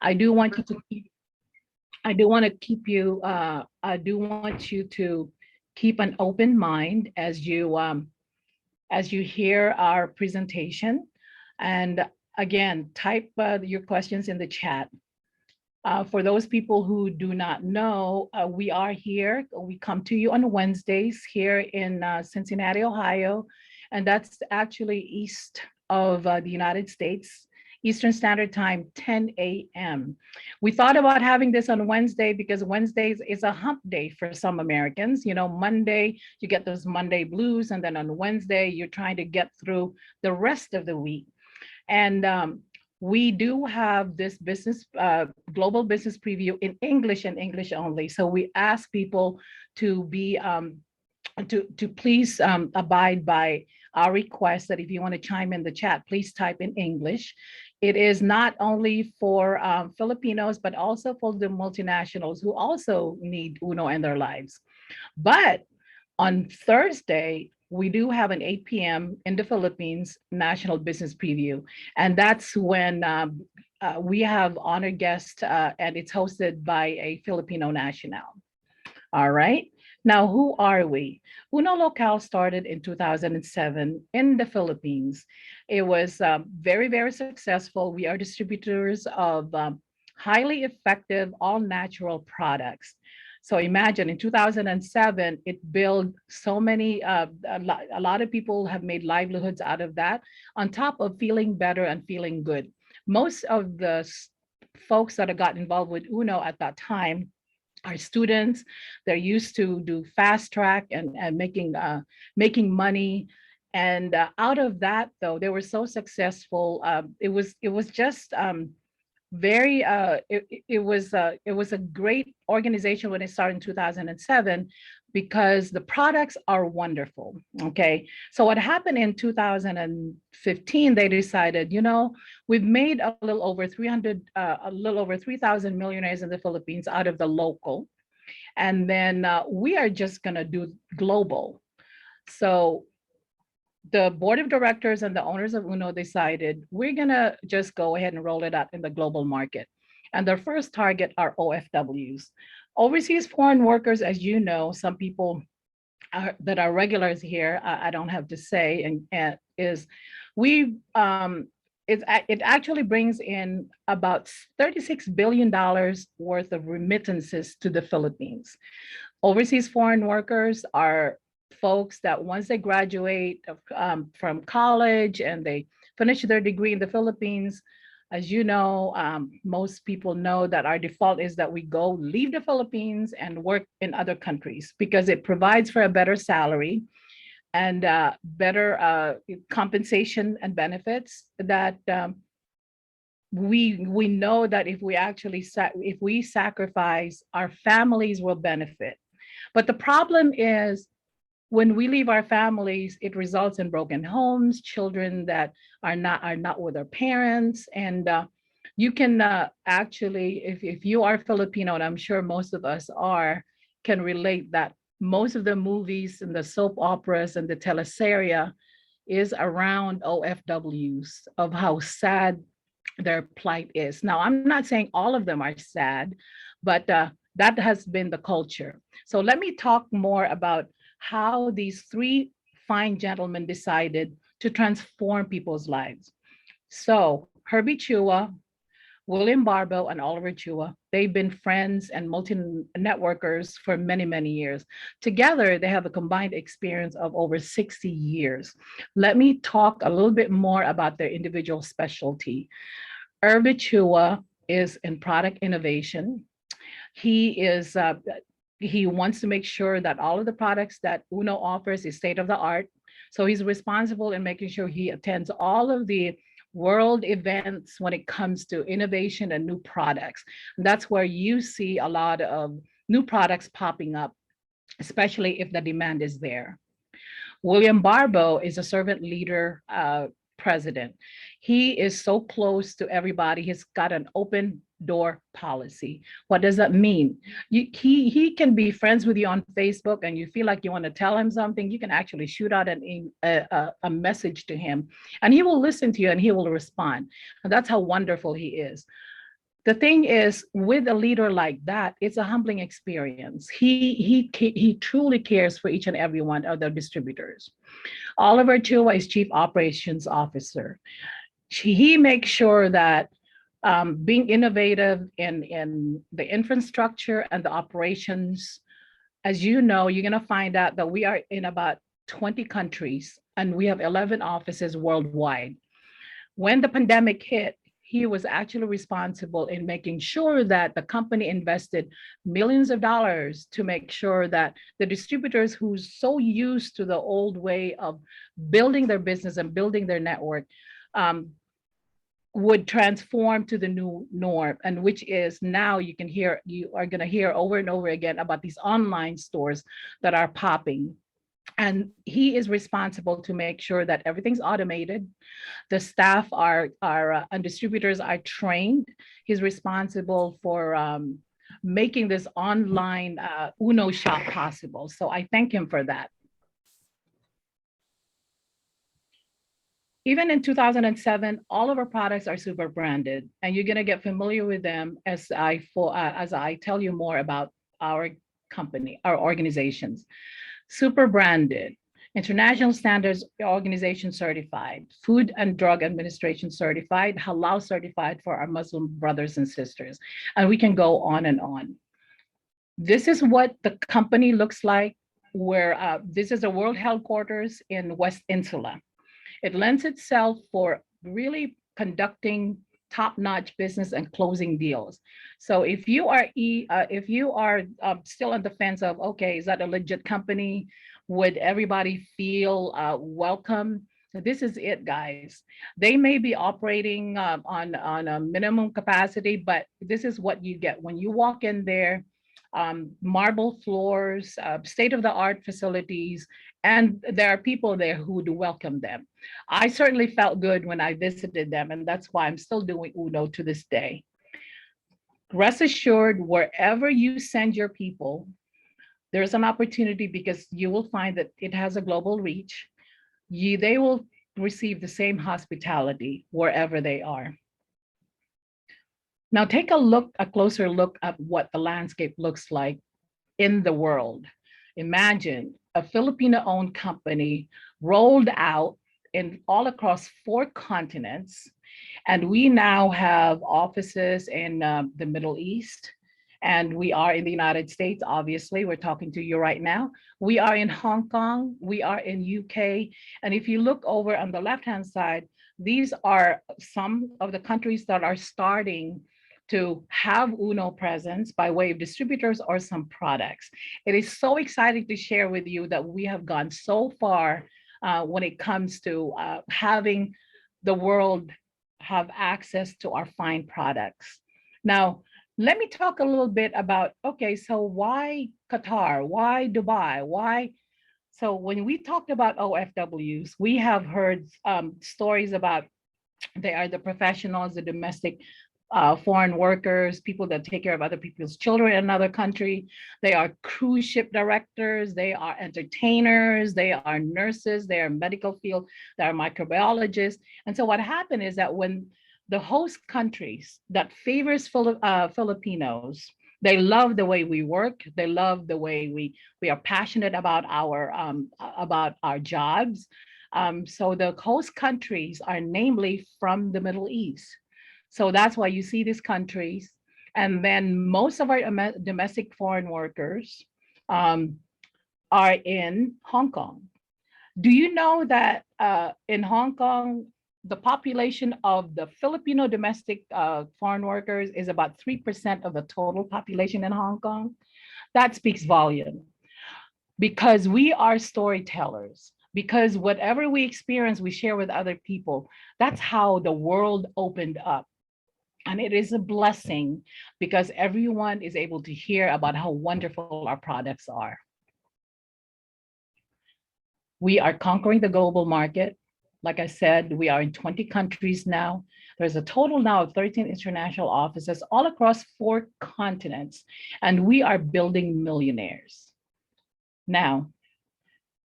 I do want you to keep, I do want to keep you, I do want you to keep an open mind as you hear our presentation. And again, type your questions in the chat. For those people who do not know, we are here. We come to you on Wednesdays here in Cincinnati, Ohio, and that's actually east of the United States, Eastern Standard Time, 10 a.m. We thought about having this on Wednesday because Wednesdays is a hump day for some Americans. You know, Monday, you get those Monday blues, and then on Wednesday, you're trying to get through the rest of the week. And we do have this global business preview in English and English only. So we ask people to be to please abide by our request that if you want to chime in the chat, please type in English. It is not only for Filipinos, but also for the multinationals who also need Uno in their lives. But on Thursday, we do have an 8 p.m. in the Philippines National Business Preview. And that's when we have honored guests, and it's hosted by a Filipino national. All right. Now, who are we? Uno Local started in 2007 in the Philippines. It was very, very successful. We are distributors of highly effective, all natural products. So imagine in 2007, it built so many, a lot of people have made livelihoods out of that, on top of feeling better and feeling good. Most of the folks that have got involved with Uno at that time are students. They're used to do fast track and making money. And out of that, though, they were so successful. It was just very it was a great organization when it started in 2007 because the products are wonderful. Okay, so what happened in 2015, they decided, we've made a little over 3,000 millionaires in the Philippines out of the local, and then we are just going to do global. So the board of directors and the owners of Uno decided we're going to just go ahead and roll it out in the global market. And their first target are OFWs. Overseas foreign workers, as you know, some people that are regulars here, I don't have to say, and is we it actually brings in about $36 billion worth of remittances to the Philippines. Overseas foreign workers are folks that once they graduate from college and they finish their degree in the Philippines, as you know, most people know that our default is that we leave the Philippines and work in other countries because it provides for a better salary and better compensation and benefits that we know that if we actually if we sacrifice, our families will benefit. But the problem is when we leave our families, it results in broken homes, children that are not with their parents. And you can actually, if you are Filipino, and I'm sure most of us are, can relate that most of the movies and the soap operas and the teleseria is around OFWs, of how sad their plight is. Now, I'm not saying all of them are sad, but that has been the culture. So let me talk more about how these three fine gentlemen decided to transform people's lives. So Herbie Chua, William Barbo, and Oliver Chua, they've been friends and multi-networkers for many, many years. Together, they have a combined experience of over 60 years. Let me talk a little bit more about their individual specialty. Herbie Chua is in product innovation. He wants to make sure that all of the products that Uno offers is state of the art. So he's responsible in making sure he attends all of the world events when it comes to innovation and new products. And that's where you see a lot of new products popping up, especially if the demand is there. William Barbo is a servant leader president. He is so close to everybody. He's got an open door policy. What does that mean? He can be friends with you on Facebook and you feel like you want to tell him something, you can actually shoot out a message to him and he will listen to you and he will respond. And that's how wonderful he is. The thing is, with a leader like that, it's a humbling experience. He truly cares for each and every one of the distributors. Oliver Chua is Chief Operations Officer. He makes sure that being innovative in the infrastructure and the operations, as you know, you're going to find out that we are in about 20 countries and we have 11 offices worldwide. When the pandemic hit, he was actually responsible in making sure that the company invested millions of dollars to make sure that the distributors who's so used to the old way of building their business and building their network um, would transform to the new norm, and which is now you are going to hear over and over again about these online stores that are popping. And he is responsible to make sure that everything's automated, the staff and distributors are trained. He's responsible for making this online Uno shop possible. So I thank him for that. Even in 2007, all of our products are super branded, and you're going to get familiar with them as I tell you more about our company, our organizations. Super branded, International Standards Organization certified, Food and Drug Administration certified, Halal certified for our Muslim brothers and sisters. And we can go on and on. This is what the company looks like, where this is the world headquarters in West Insula. It lends itself for really conducting top-notch business and closing deals. So if you are still on the fence of, okay, is that a legit company? Would everybody feel welcome? This is it, guys. They may be operating on a minimum capacity, but this is what you get when you walk in there. Marble floors, state-of-the-art facilities, and there are people there who would welcome them. I certainly felt good when I visited them, and that's why I'm still doing Uno to this day. Rest assured, wherever you send your people, there's an opportunity because you will find that it has a global reach. They will receive the same hospitality wherever they are. Now take a closer look at what the landscape looks like in the world. Imagine a Filipino-owned company rolled out in all across 4 continents, and we now have offices in the Middle East, and we are in the United States. Obviously, we're talking to you right now. We are in Hong Kong, we are in UK, and if you look over on the left-hand side, these are some of the countries that are starting to have Uno presence by way of distributors or some products. It is so exciting to share with you that we have gone so far when it comes to having the world have access to our fine products. Now, let me talk a little bit about, okay, so why Qatar? Why Dubai? Why? So when we talked about OFWs, we have heard stories about they are the professionals, the domestic foreign workers, people that take care of other people's children in another country. They are cruise ship directors, they are entertainers, they are nurses, they are medical field, they are microbiologists. And so what happened is that when the host countries that favors Filipinos, they love the way we work, they love the way we are passionate about our jobs. So the host countries are namely from the Middle East. So that's why you see these countries. And then most of our domestic foreign workers are in Hong Kong. Do you know that in Hong Kong, the population of the Filipino domestic foreign workers is about 3% of the total population in Hong Kong? That speaks volume because we are storytellers. Because whatever we experience, we share with other people. That's how the world opened up. And it is a blessing because everyone is able to hear about how wonderful our products are. We are conquering the global market. Like I said, we are in 20 countries now. There's a total now of 13 international offices all across 4 continents, and we are building millionaires. Now,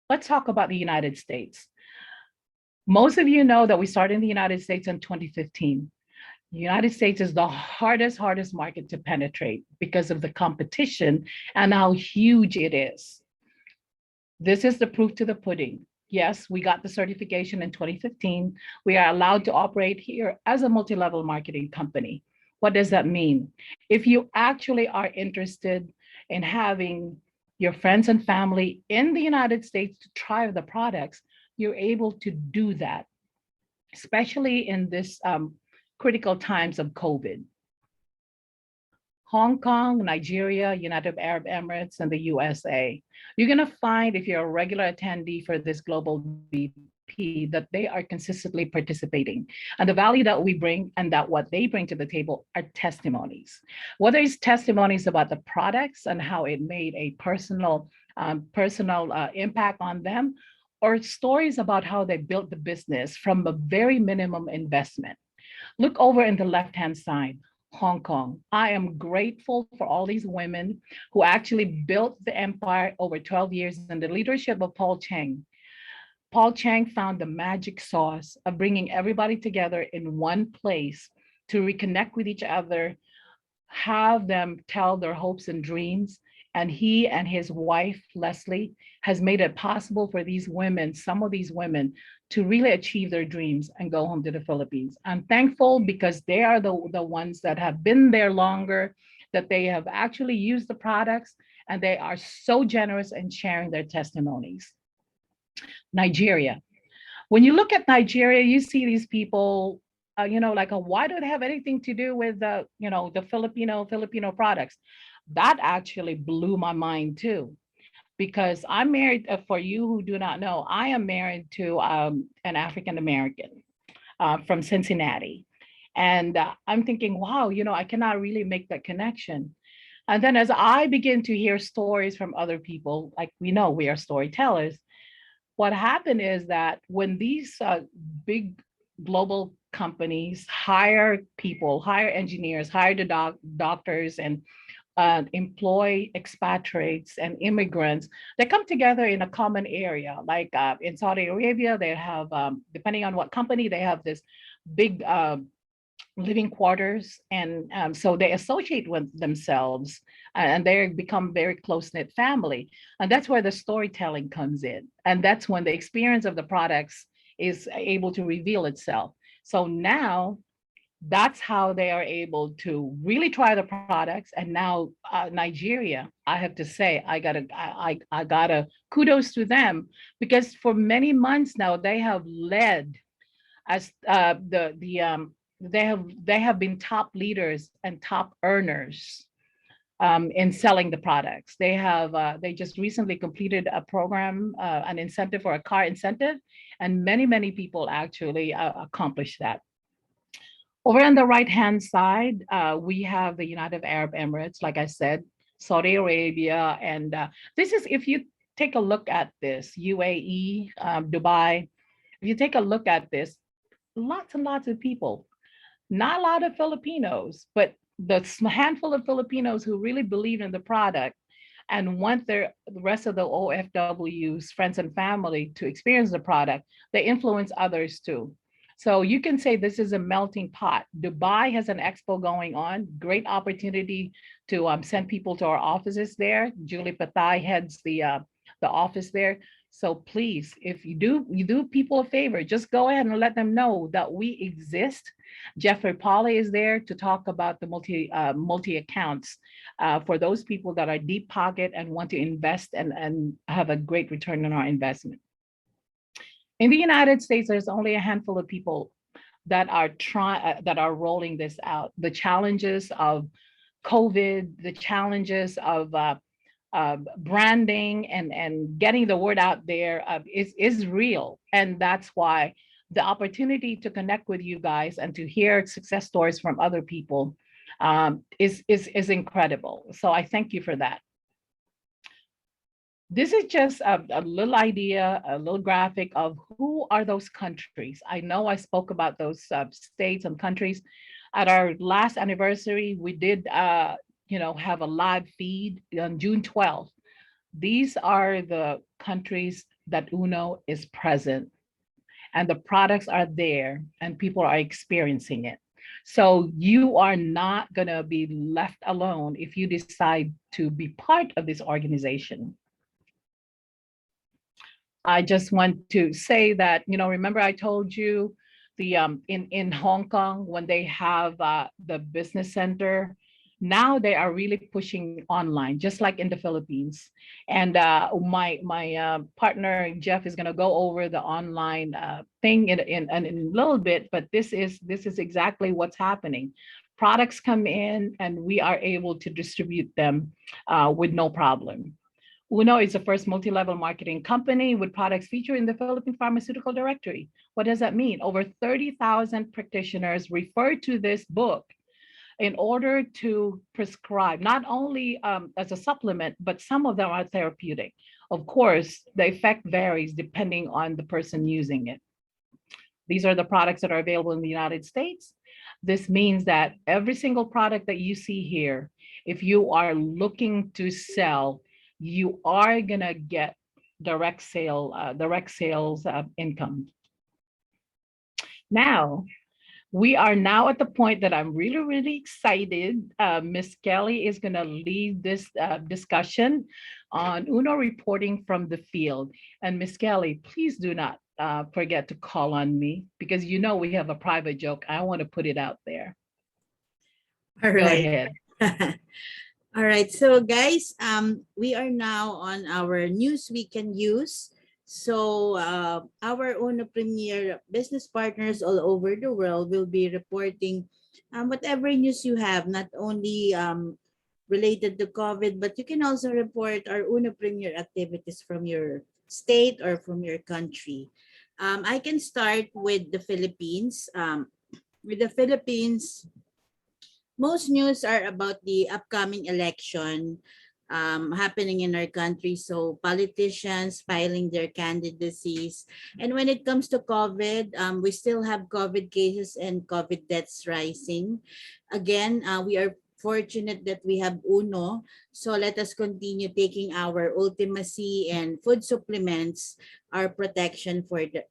let's talk about the United States. Most of you know that we started in the United States in 2015. The United States is the hardest market to penetrate because of the competition and how huge it is. This is the proof to the pudding. Yes, we got the certification in 2015. We are allowed to operate here as a multi-level marketing company. What does that mean? If you actually are interested in having your friends and family in the United States to try the products, you're able to do that, especially in this critical times of COVID. Hong Kong, Nigeria, United Arab Emirates, and the USA. You're going to find, if you're a regular attendee for this global BP, that they are consistently participating. And the value that we bring and that what they bring to the table are testimonies. Whether it's testimonies about the products and how it made a personal impact on them, or stories about how they built the business from a very minimum investment. Look over in the left-hand side. Hong Kong. I am grateful for all these women who actually built the empire over 12 years under the leadership of Paul Cheng. Paul Cheng found the magic sauce of bringing everybody together in one place to reconnect with each other, have them tell their hopes and dreams. And he and his wife, Leslie, has made it possible for these women, some of these women, to really achieve their dreams and go home to the Philippines. I'm thankful because they are the ones that have been there longer, that they have actually used the products, and they are so generous in sharing their testimonies. Nigeria. When you look at Nigeria, you see these people, like, why do they have anything to do with the Filipino products? That actually blew my mind too, because I'm married, for you who do not know, I am married to an African American from Cincinnati. And I'm thinking, wow, I cannot really make that connection. And then as I begin to hear stories from other people, like we know we are storytellers, what happened is that when these big global companies hire people, hire engineers, hire the doctors, and employ expatriates and immigrants, they come together in a common area. Like in Saudi Arabia, they have, depending on what company, they have this big living quarters. And so they associate with themselves and they become very close-knit family. And that's where the storytelling comes in. And that's when the experience of the products is able to reveal itself. So now that's how they are able to really try the products. And now Nigeria, I have to say, I gotta kudos to them, because for many months now they have led as they have been top leaders and top earners in selling the products. They just recently completed a program, an incentive for a car incentive, and many people actually accomplished that. Over on the right-hand side, we have the United Arab Emirates, like I said, Saudi Arabia, and this is, if you take a look at this, UAE, Dubai, if you take a look at this, lots and lots of people, not a lot of Filipinos, but the handful of Filipinos who really believe in the product and want the rest of the OFWs, friends and family, to experience the product, they influence others too. So you can say this is a melting pot. Dubai has an expo going on, great opportunity to send people to our offices there. Julie Patai heads the office there. So please, if you do people a favor, just go ahead and let them know that we exist. Jeffrey Polly is there to talk about the multi accounts for those people that are deep pocket and want to invest and have a great return on our investment. In the United States, there's only a handful of people that are rolling this out. The challenges of COVID, the challenges of branding and getting the word out there is real. And that's why the opportunity to connect with you guys and to hear success stories from other people is incredible. So I thank you for that. This is just a little idea, a little graphic of who are those countries. I know I spoke about those states and countries. At our last anniversary, we did have a live feed on June 12th. These are the countries that UNO is present, and the products are there and people are experiencing it. So you are not going to be left alone if you decide to be part of this organization. I just want to say that, remember I told you in Hong Kong when they have the business center, now they are really pushing online, just like in the Philippines. And my partner Jeff is going to go over the online thing in a little bit, but this is exactly what's happening. Products come in and we are able to distribute them with no problem. Uno is the first multi-level marketing company with products featured in the Philippine Pharmaceutical Directory. What does that mean? Over 30,000 practitioners refer to this book in order to prescribe, not only as a supplement, but some of them are therapeutic. Of course, the effect varies depending on the person using it. These are the products that are available in the United States. This means that every single product that you see here, if you are looking to sell, you are gonna get direct sales income. Now, we are now at the point that I'm really, really excited. Miss Kelly is gonna lead this discussion on Uno reporting from the field. And Miss Kelly, please do not forget to call on me because we have a private joke. I want to put it out there. All Go right. ahead. All right. So guys, we are now on our news we can use. So our Uno Premier business partners all over the world will be reporting whatever news you have, not only related to COVID, but you can also report our Uno Premier activities from your state or from your country. I can start with the Philippines. With the Philippines, most news are about the upcoming election happening in our country. So politicians filing their candidacies. And when it comes to COVID, we still have COVID cases and COVID deaths rising. Again, we are fortunate that we have Uno. So let us continue taking our ultimacy and food supplements, our protection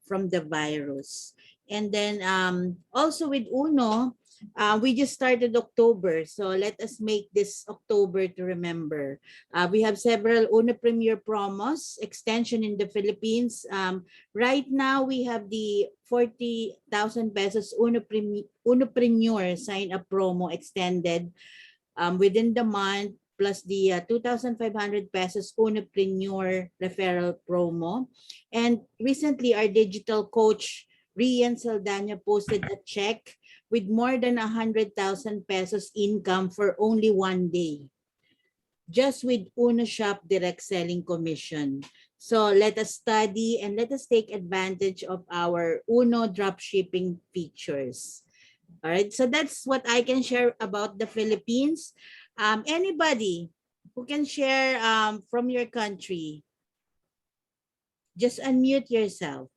from the virus. And then also with Uno, we just started October, so let us make this October to remember. We have several Uno Premier promos, extension in the Philippines. Right now, we have the 40,000 pesos Uno Premier sign-up promo extended within the month, plus the 2,500 pesos Uno Premier referral promo. And recently, our digital coach, Rian Saldana, posted a check with more than 100,000 pesos income for only one day, just with Uno Shop direct selling commission. So let us study and let us take advantage of our Uno drop shipping features. All right, so that's what I can share about the Philippines. Anybody who can share from your country, just unmute yourself.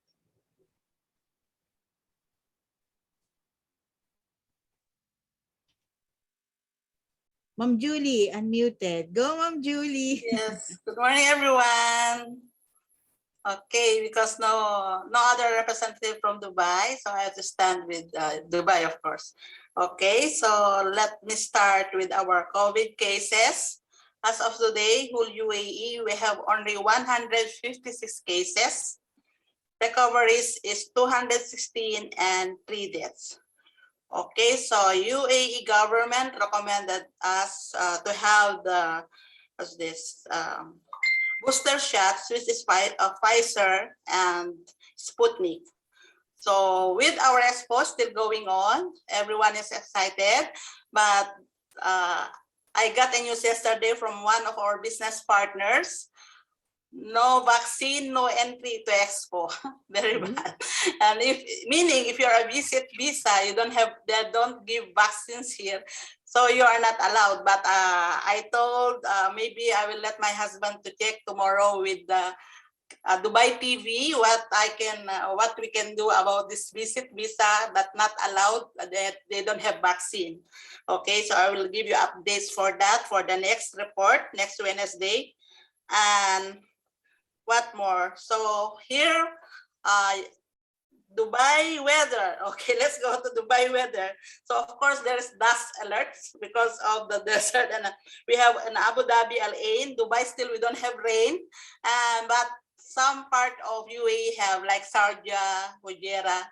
Ma'am Julie, unmuted. Go, Ma'am Julie. Yes. Good morning, everyone. Okay, because no other representative from Dubai, so I have to stand with Dubai, of course. Okay, so let me start with our COVID cases. As of today, whole UAE, we have only 156 cases. Recoveries is 216 and 3 deaths. Okay, so UAE government recommended us to have the booster shots, which is Pfizer and Sputnik. So with our expo still going on, everyone is excited, but I got a news yesterday from one of our business partners. No vaccine, no entry to expo. Very bad. And if you're a visit visa, they don't give vaccines here, so you are not allowed. But I told maybe I will let my husband to check tomorrow with the Dubai TV what we can do about this visit visa, but not allowed. That they don't have vaccine. Okay, so I will give you updates for that for the next report next Wednesday. And what more? So here, Dubai weather. Okay, let's go to Dubai weather. So of course there's dust alerts because of the desert, and we have in Abu Dhabi, Al Ain. Dubai still we don't have rain, but some part of UAE have like Sharjah, Fujairah.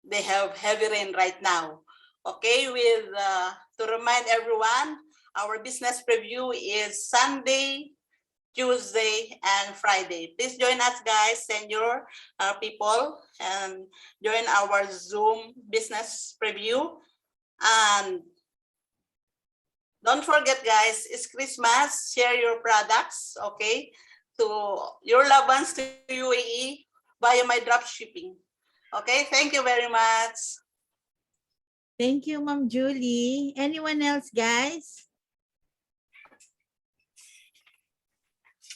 They have heavy rain right now. Okay, with to remind everyone, our business preview is Sunday, Tuesday, and Friday. Please join us, guys. Send your people and join our Zoom business preview. And don't forget, guys, it's Christmas. Share your products, okay, to your loved ones to UAE via my drop shipping. Okay, thank you very much. Thank you, Ma'am Julie. Anyone else, guys?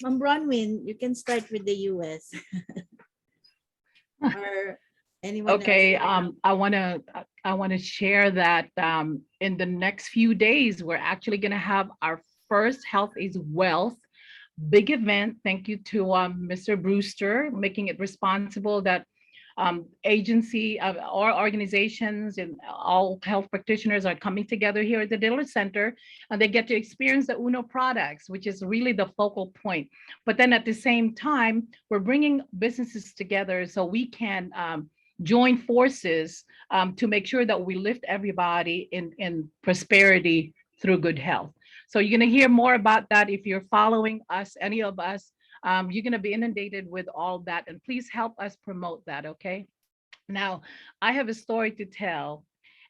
Ma'am Bronwyn, you can start with the US. Or anyone Okay, else? I want to share that in the next few days, we're actually going to have our first Health is Wealth big event. Thank you to Mr. Brewster, making it responsible that agency of all organizations and all health practitioners are coming together here at the Dillard Center, and they get to experience the UNO products, which is really the focal point. But then at the same time, we're bringing businesses together so we can join forces to make sure that we lift everybody in prosperity through good health. So you're going to hear more about that if you're following us, any of us. You're going to be inundated with all that, and please help us promote that, okay? Now, I have a story to tell.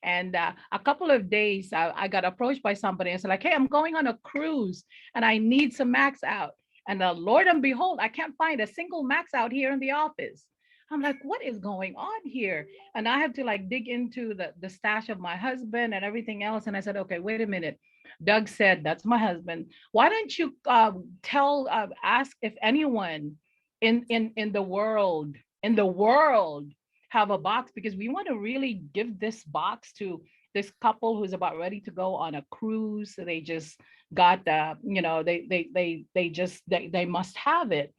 And a couple of days, I got approached by somebody and said, like, hey, I'm going on a cruise and I need some max out. And Lord and behold, I can't find a single max out here in the office. I'm like, what is going on here? And I have to like dig into the stash of my husband and everything else. And I said, okay, wait a minute. Doug said, that's my husband. Why don't you ask if anyone in the world, have a box, because we want to really give this box to this couple who's about ready to go on a cruise. They just got they must have it.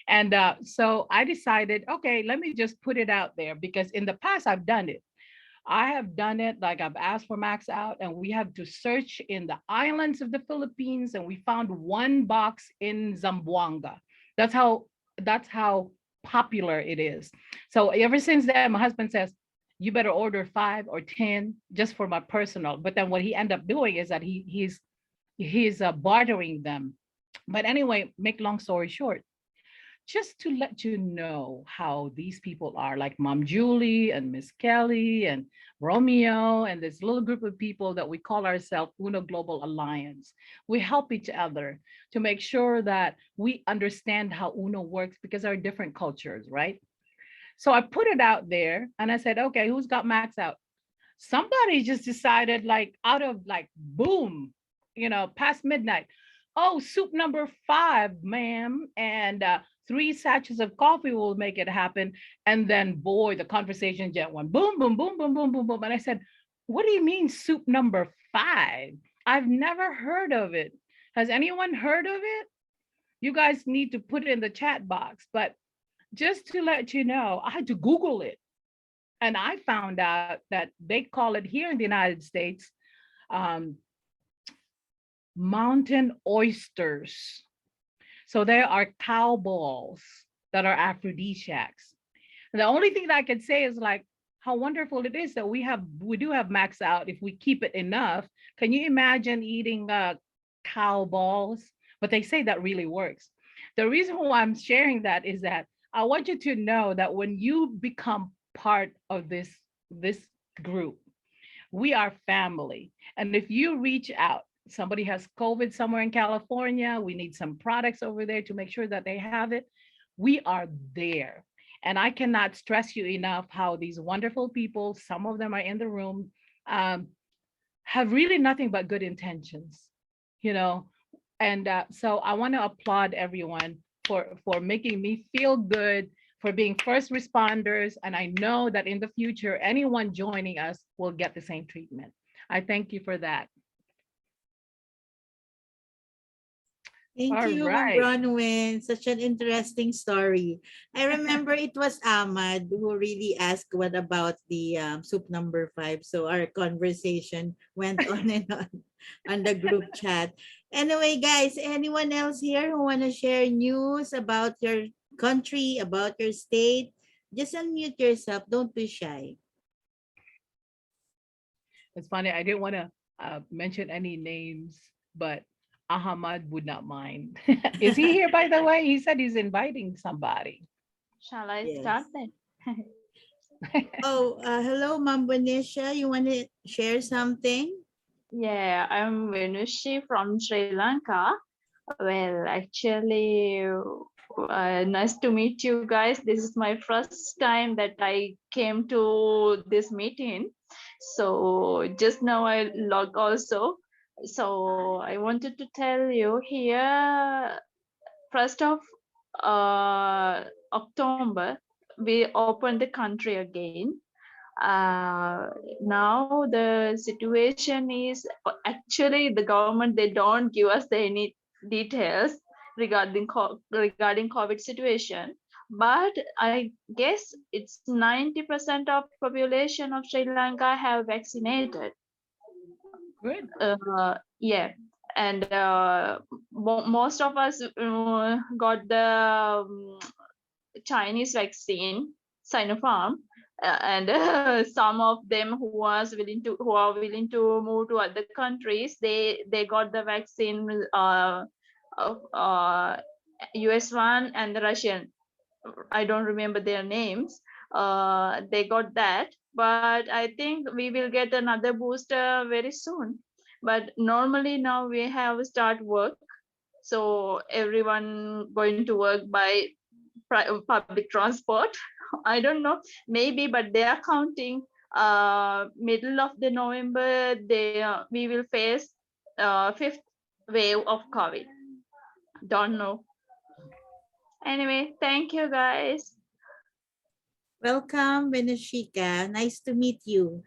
And so I decided, okay, let me just put it out there, because in the past I've done it. I have done it, like I've asked for max out, and we have to search in the islands of the Philippines, and we found one box in Zamboanga. That's how popular it is. So ever since then, my husband says, you better order 5 or 10 just for my personal. But then what he ended up doing is that he's bartering them. But anyway, make long story short, just to let you know how these people are, like Mom Julie and Miss Kelly and Romeo and this little group of people that we call ourselves UNO Global Alliance. We help each other to make sure that we understand how UNO works, because our different cultures, right? So I put it out there and I said, okay, who's got max out? Somebody just decided, like out of like boom, past midnight. Oh, soup number 5, ma'am, and 3 sachets of coffee will make it happen. And then, boy, the conversation just went boom, boom, boom, boom, boom, boom, boom. And I said, what do you mean soup number 5? I've never heard of it. Has anyone heard of it? You guys need to put it in the chat box. But just to let you know, I had to Google it. And I found out that they call it here in the United States mountain oysters. So there are cow balls that are aphrodisiacs. And the only thing that I can say is like how wonderful it is that we do have max out if we keep it enough. Can you imagine eating cow balls? But they say that really works. The reason why I'm sharing that is that I want you to know that when you become part of this group, we are family. And if you reach out, somebody has COVID somewhere in California, we need some products over there to make sure that they have it. We are there. And I cannot stress you enough how these wonderful people, some of them are in the room, have really nothing but good intentions, And so I want to applaud everyone for making me feel good, for being first responders. And I know that in the future, anyone joining us will get the same treatment. I thank you for that. Thank All you, Ma'am right. Bronwyn. Such an interesting story. I remember it was Ahmad who really asked what about the soup number 5. So our conversation went on and on the group chat. Anyway, guys, anyone else here who want to share news about your country, about your state? Just unmute yourself. Don't be shy. It's funny. I didn't want to mention any names, but Ahmad would not mind. Is he here, by the way? He said he's inviting somebody. Shall I start Yes. then? Oh, hello, Ma'am Bonisha. You want to share something? Yeah, I'm Venushi from Sri Lanka. Well, actually, nice to meet you guys. This is my first time that I came to this meeting. So just now I log also. So I wanted to tell you here, 1st of October, we opened the country again. Now the situation is actually the government, they don't give us any details regarding regarding COVID situation, but I guess it's 90% of population of Sri Lanka have vaccinated. Good. Yeah, and most of us got the Chinese vaccine, Sinopharm, and some of them who are willing to move to other countries, they got the vaccine of US one and the Russian. I don't remember their names. They got that, but I think we will get another booster very soon. But normally now we have start work, so everyone going to work by public transport. I don't know, maybe, but they are counting middle of the November, we will face fifth wave of COVID. Don't know. Anyway, thank you guys. Welcome, Venushika. Nice to meet you.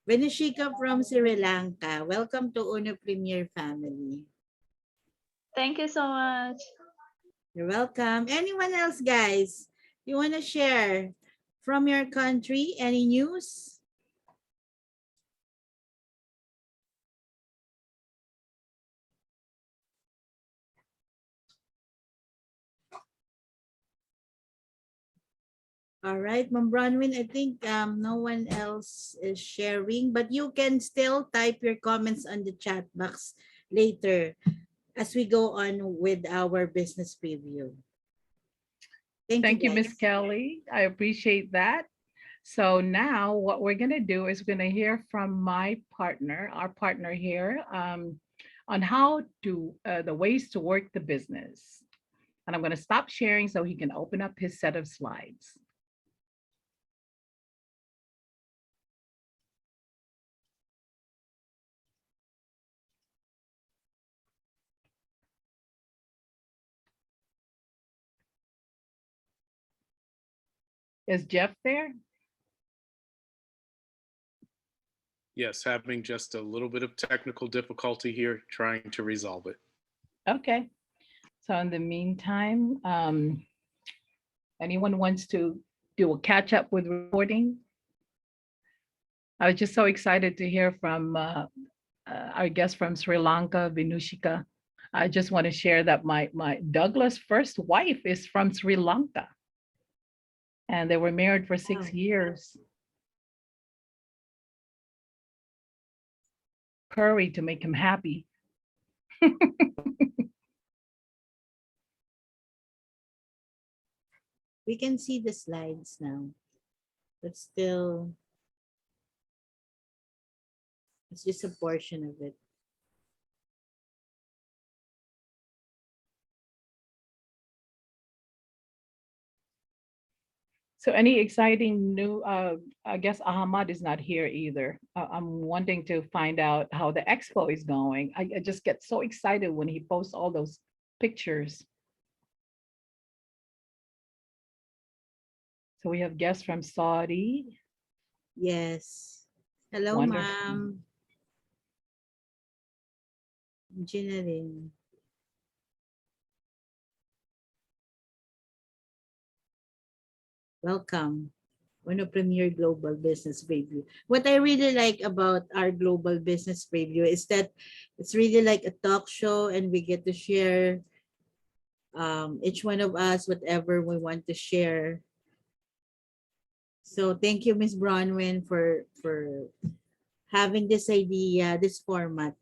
Venushika from Sri Lanka. Welcome to Uno Premier family. Thank you so much. You're welcome. Anyone else, guys? You want to share from your country? Any news? All right, Ma'am Bronwyn, I think no one else is sharing, but you can still type your comments on the chat box later as we go on with our business preview. Thank you, guys. Miss Kelly. I appreciate that. So now what we're going to do is we're going to hear from my partner, our partner here, on how to, the ways to work the business. And I'm going to stop sharing so he can open up his set of slides. Is Jeff there? Yes, having just a little bit of technical difficulty here, trying to resolve it. Okay. So in the meantime, anyone wants to do a catch up with recording? I was just so excited to hear from our guest from Sri Lanka, Venushika. I just want to share that my Douglas' first wife is from Sri Lanka. And they were married for 6 Wow. years. Curry to make him happy. We can see the slides now, but still, it's just a portion of it. So any exciting new, I guess Ahmad is not here either. I'm wanting to find out how the expo is going. I just get so excited when he posts all those pictures. So we have guests from Saudi. Yes. Hello, Wonderful. ma'am. Ginaline. Welcome. Uno Premier Global Business Preview. What I really like about our Global Business Preview is that it's really like a talk show and we get to share each one of us whatever we want to share. So thank you, Ms. Bronwyn, for having this idea, this format.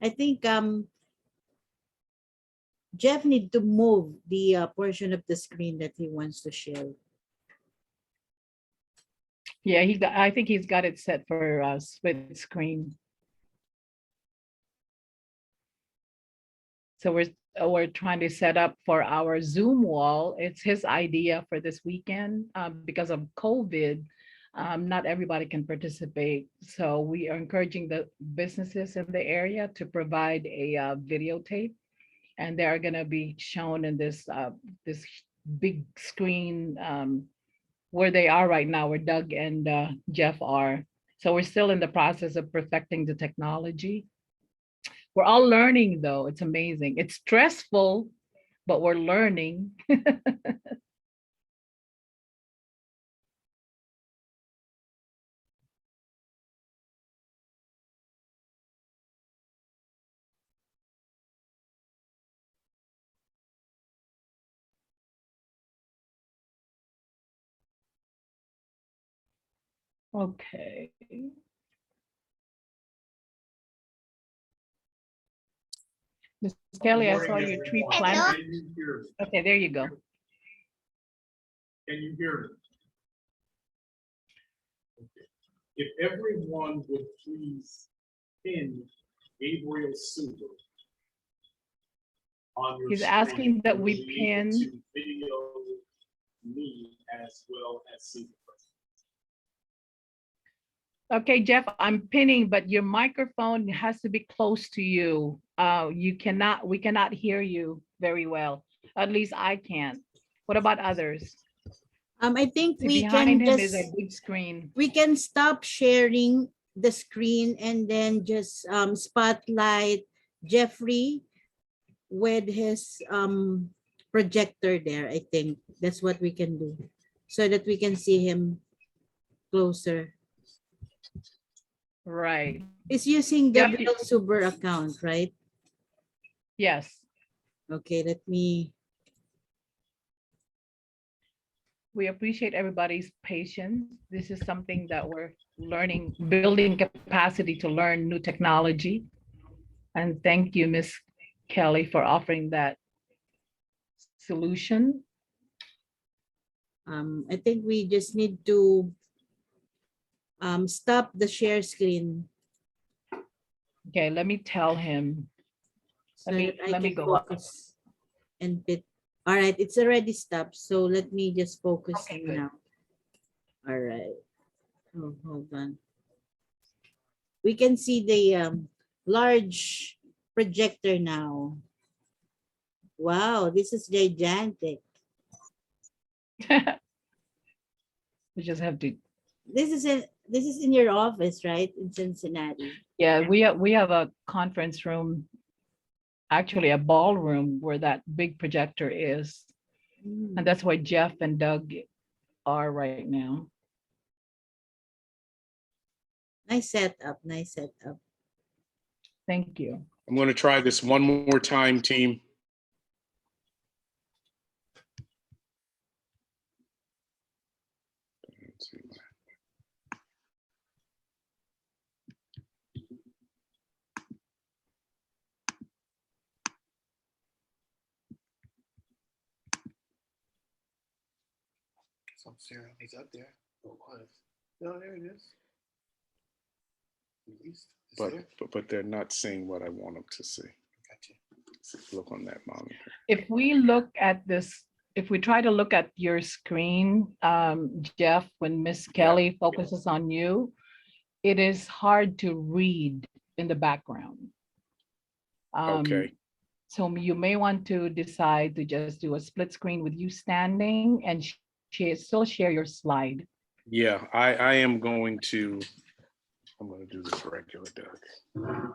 I think Jeff need to move the portion of the screen that he wants to share. Yeah, I think he's got it set for split screen. So we're trying to set up for our Zoom wall. It's his idea for this weekend. Because of COVID, not everybody can participate. So we are encouraging the businesses in the area to provide a videotape. And they are going to be shown in this big screen where they are right now, where Doug and Jeff are. So we're still in the process of perfecting the technology. We're all learning though. It's amazing. It's stressful, but we're learning. Okay. Ms. Kelly, I saw your tree plant. Can you hear me? Okay, there you go. Can you hear me? Okay. If everyone would please pin Gabriel Super on your He's screen, asking that you'll we be able pin. to video me as well as see the presentation. Okay, Jeff, I'm pinning, but your microphone has to be close to you. We cannot hear you very well. At least I can't. What about others? I think See, we behind can him is just a big screen. we can stop sharing the screen and then just spotlight Jeffrey with his projector there. I think that's what we can do so that we can see him closer. Right. It's using Yep. the Super account, right? Yes. Okay, let me. We appreciate everybody's patience. This is something that we're learning, building capacity to learn new technology. And thank you, Ms. Kelly, for offering that solution. I think we just need to stop the share screen Okay, let me tell him. so Let that I me can go up. focus and pit. All right, it's already stopped. So let me just focus Okay, good. now. All right. Oh, hold on. We can see the large projector now. Wow, this is gigantic. We just have to, This is in your office, right? In Cincinnati. yeah, we have a conference room, actually a ballroom where that big projector is. Mm. And that's where Jeff and Doug are right now. Nice setup, nice setup. Thank you. I'm going to try this one more time, team. Let's see. Some serial is up there. Or was. No, there it is. Released. It's there. But they're not seeing what I want them to see. Gotcha. Look on that monitor. If we look at this, if we try to look at your screen, Jeff, when Miss Kelly focuses on you, it is hard to read in the background. Okay. So you may want to decide to just do a split screen with you standing and still share your slide. Yeah, I am going to, I'm going to do this regular, Doug.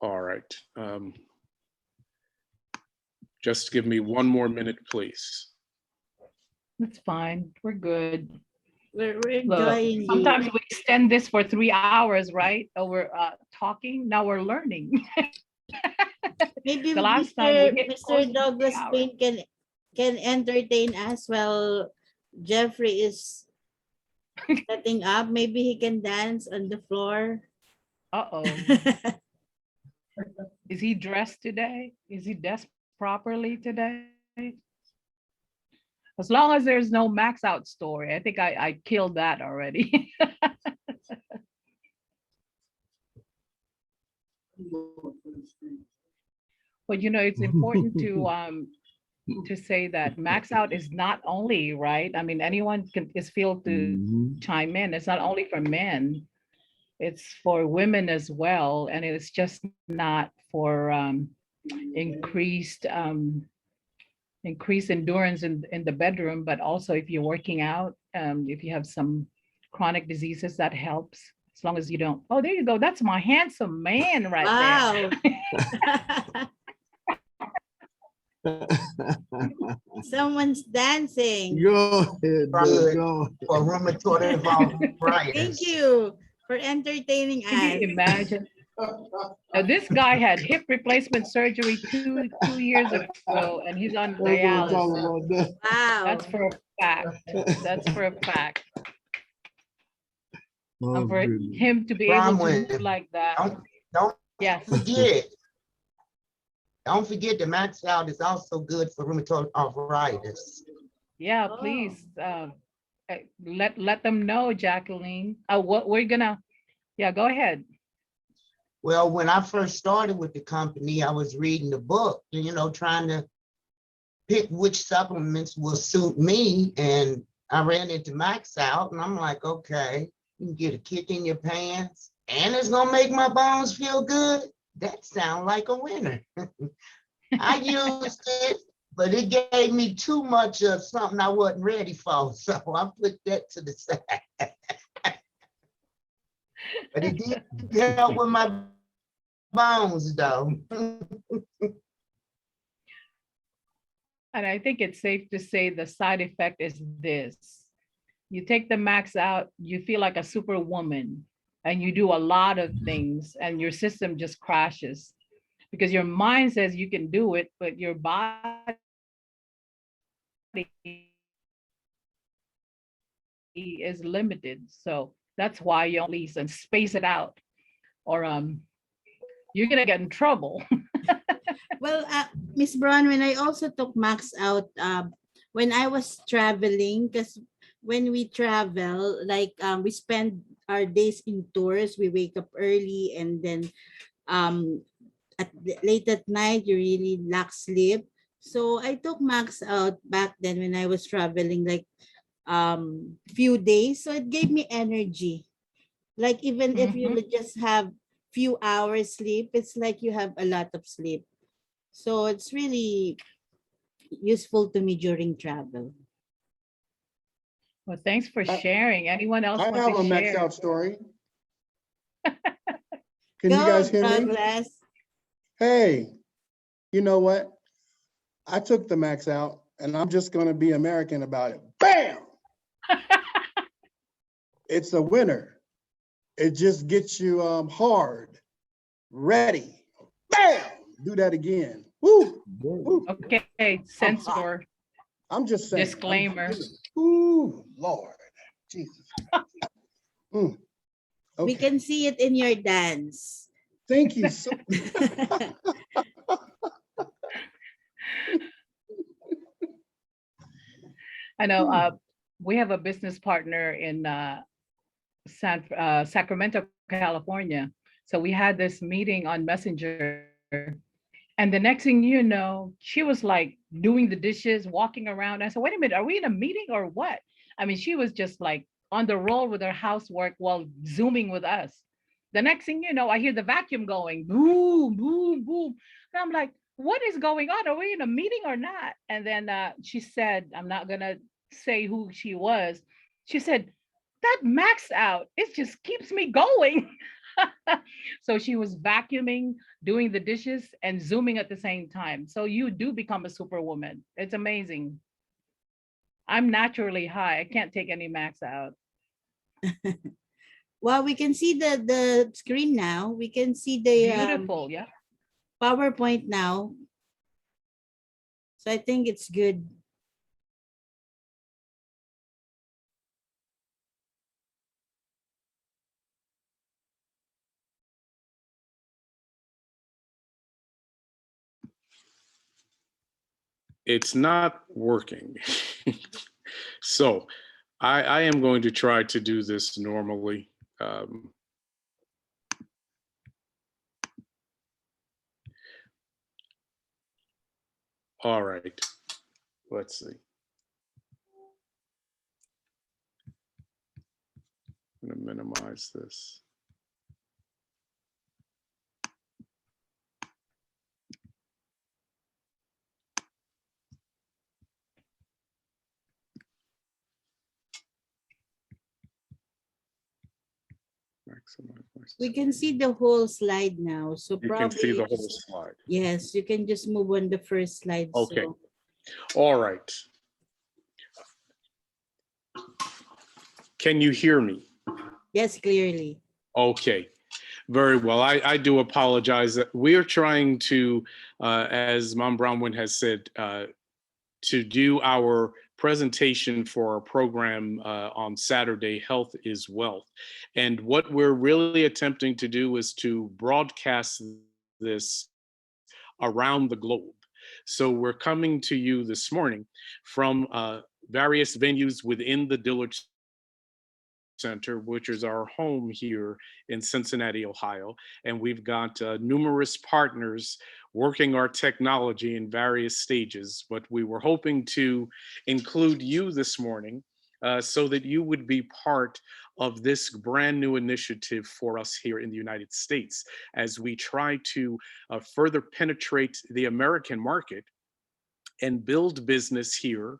All right. Just give me one more minute, please. It's fine. We're good. We're Look, enjoying you. sometimes we extend this for 3 hours, right? Over talking. Now we're learning. Maybe The last time we hit close to Mr. 3 Douglas hours. Payne can entertain us while Jeffrey is setting up. Maybe he can dance on the floor. Uh-oh. Is he dressed today? Is he dressed properly today? As long as there's no max out story, I think I killed that already. But you know, it's important to say that max out is not only, right? I mean, anyone is feel to chime in. It's not only for men, it's for women as well. And it's just not for increased endurance in the bedroom, but also if you're working out, if you have some chronic diseases, that helps. As long as you don't, oh, there you go. That's my handsome man right there. Wow. Someone's dancing. Go ahead, Good. go. For rheumatoid arthritis. Thank you for entertaining Can you us. imagine? Now, this guy had hip replacement surgery two years ago, and he's on Everyone talking dialysis. about that. Wow. That's for a fact. That's for a fact. Oh, And for goodness. him to be able to Bronwyn, move like that. Don't Yes. forget. Don't forget the max out is also good for rheumatoid arthritis. Yeah, Oh. please. Let them know, Jacqueline. What we're gonna. Yeah, go ahead. Well, when I first started with the company, I was reading the book, trying to pick which supplements will suit me. And I ran into Max Out and I'm like, okay, you can get a kick in your pants and it's gonna make my bones feel good. That sounds like a winner. I used it, but it gave me too much of something I wasn't ready for. So I put that to the side. But it did help with my bones though. And I think it's safe to say the side effect is this. You take the max out, you feel like a superwoman and you do a lot of things and your system just crashes because your mind says you can do it, but your body is limited. So that's why you only and space it out or you're gonna get in trouble. Well, Miss Brown, when I also took Max Out when I was traveling, because when we travel, like we spend our days in tours, we wake up early and then late at night, you really lack sleep. So I took Max Out back then when I was traveling, like few days. So it gave me energy. Like even if you just have few hours sleep, it's like you have a lot of sleep. So it's really useful to me during travel. Well, thanks for sharing. Anyone else I want have to a max share? out story. Can you guys hear me? Douglas. Hey, you know what? I took the max out and I'm just gonna be American about it. Bam! It's a winner. It just gets you hard, ready. Bam! Do that again. Woo! Woo. Okay, censor. I'm just saying. Disclaimer. Ooh, Lord, Jesus. We Okay. can see it in your dance. Thank you so. I know we have a business partner in Sacramento, California. So we had this meeting on Messenger. And the next thing you know, she was like doing the dishes, walking around. I said, wait a minute, are we in a meeting or what? I mean, she was just like on the roll with her housework while Zooming with us. The next thing you know, I hear the vacuum going, boom, boom, boom. And I'm like, what is going on? Are we in a meeting or not? And then she said, I'm not gonna say who she was. She said, that Max Out, it just keeps me going. So she was vacuuming, doing the dishes, and zooming at the same time. So you do become a superwoman. It's amazing. I'm naturally high. I can't take any max out. Well, we can see the screen now. We can see the Beautiful, yeah. PowerPoint now. So I think it's good. It's not working. So I am going to try to do this normally. All right, let's see. I'm going to minimize this. Maximize my We screen. can see the whole slide now. So You probably can see the you whole just- slide. yes, you can just move on the first slide. Okay. So All right. Can you hear me? yes, clearly. Okay, very well. I do apologize. We are trying to, as Mom Brownwin has said, to do our presentation for our program on Saturday, Health is Wealth. And what we're really attempting to do is to broadcast this around the globe. So we're coming to you this morning from various venues within the Dillard Center, which is our home here in Cincinnati, Ohio. And we've got numerous partners working our technology in various stages. But we were hoping to include you this morning so that you would be part of this brand new initiative for us here in the United States as we try to further penetrate the American market and build business here,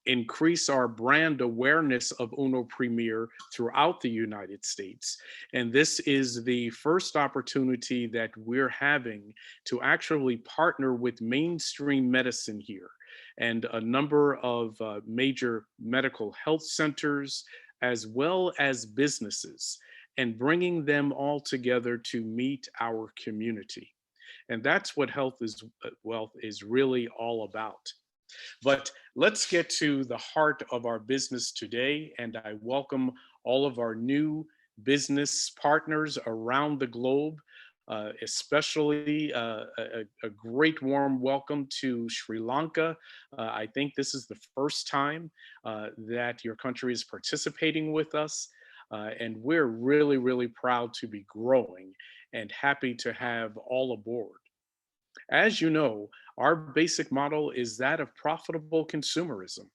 increase our brand awareness of Uno Premier throughout the United States. And this is the first opportunity that we're having to actually partner with mainstream medicine here and a number of major medical health centers, as well as businesses, and bringing them all together to meet our community. And that's what Health is Wealth is really all about. But let's get to the heart of our business today. And I welcome all of our new business partners around the globe, especially a great warm welcome to Sri Lanka. I think this is the first time that your country is participating with us. And we're really, really proud to be growing and happy to have all aboard. As you know, our basic model is that of profitable consumerism.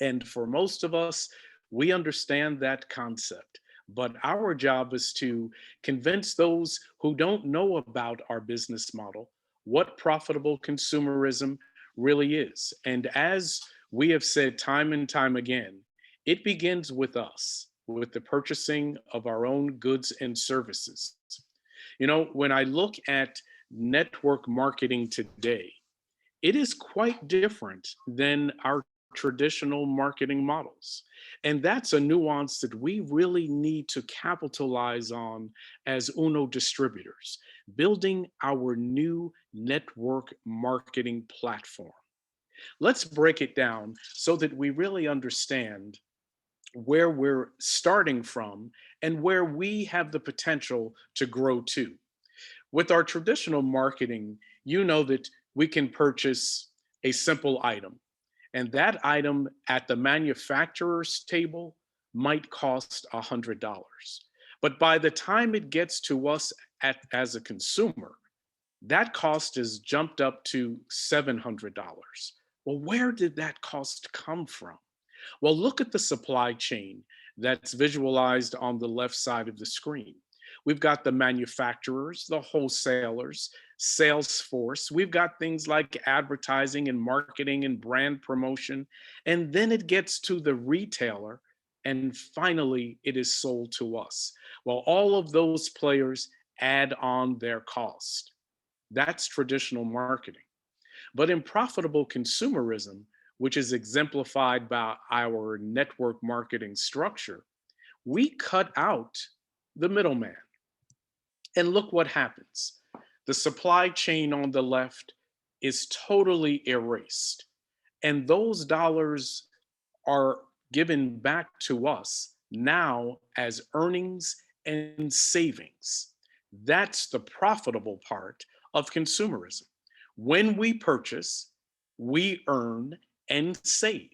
And for most of us, we understand that concept. But our job is to convince those who don't know about our business model what profitable consumerism really is. And as we have said time and time again, it begins with us, with the purchasing of our own goods and services. You know, when I look at network marketing today, it is quite different than our traditional marketing models. And that's a nuance that we really need to capitalize on as Uno distributors, building our new network marketing platform. Let's break it down so that we really understand where we're starting from and where we have the potential to grow to. With our traditional marketing, you know that we can purchase a simple item, and that item at the manufacturer's table might cost $100. But by the time it gets to us as a consumer, that cost is jumped up to $700. Well, where did that cost come from? Well, look at the supply chain that's visualized on the left side of the screen. We've got the manufacturers, the wholesalers, sales force. We've got things like advertising and marketing and brand promotion. And then it gets to the retailer and finally it is sold to us. Well, all of those players add on their cost. That's traditional marketing. But in profitable consumerism, which is exemplified by our network marketing structure, we cut out the middleman. And look what happens. The supply chain on the left is totally erased. And those dollars are given back to us now as earnings and savings. That's the profitable part of consumerism. When we purchase, we earn and save.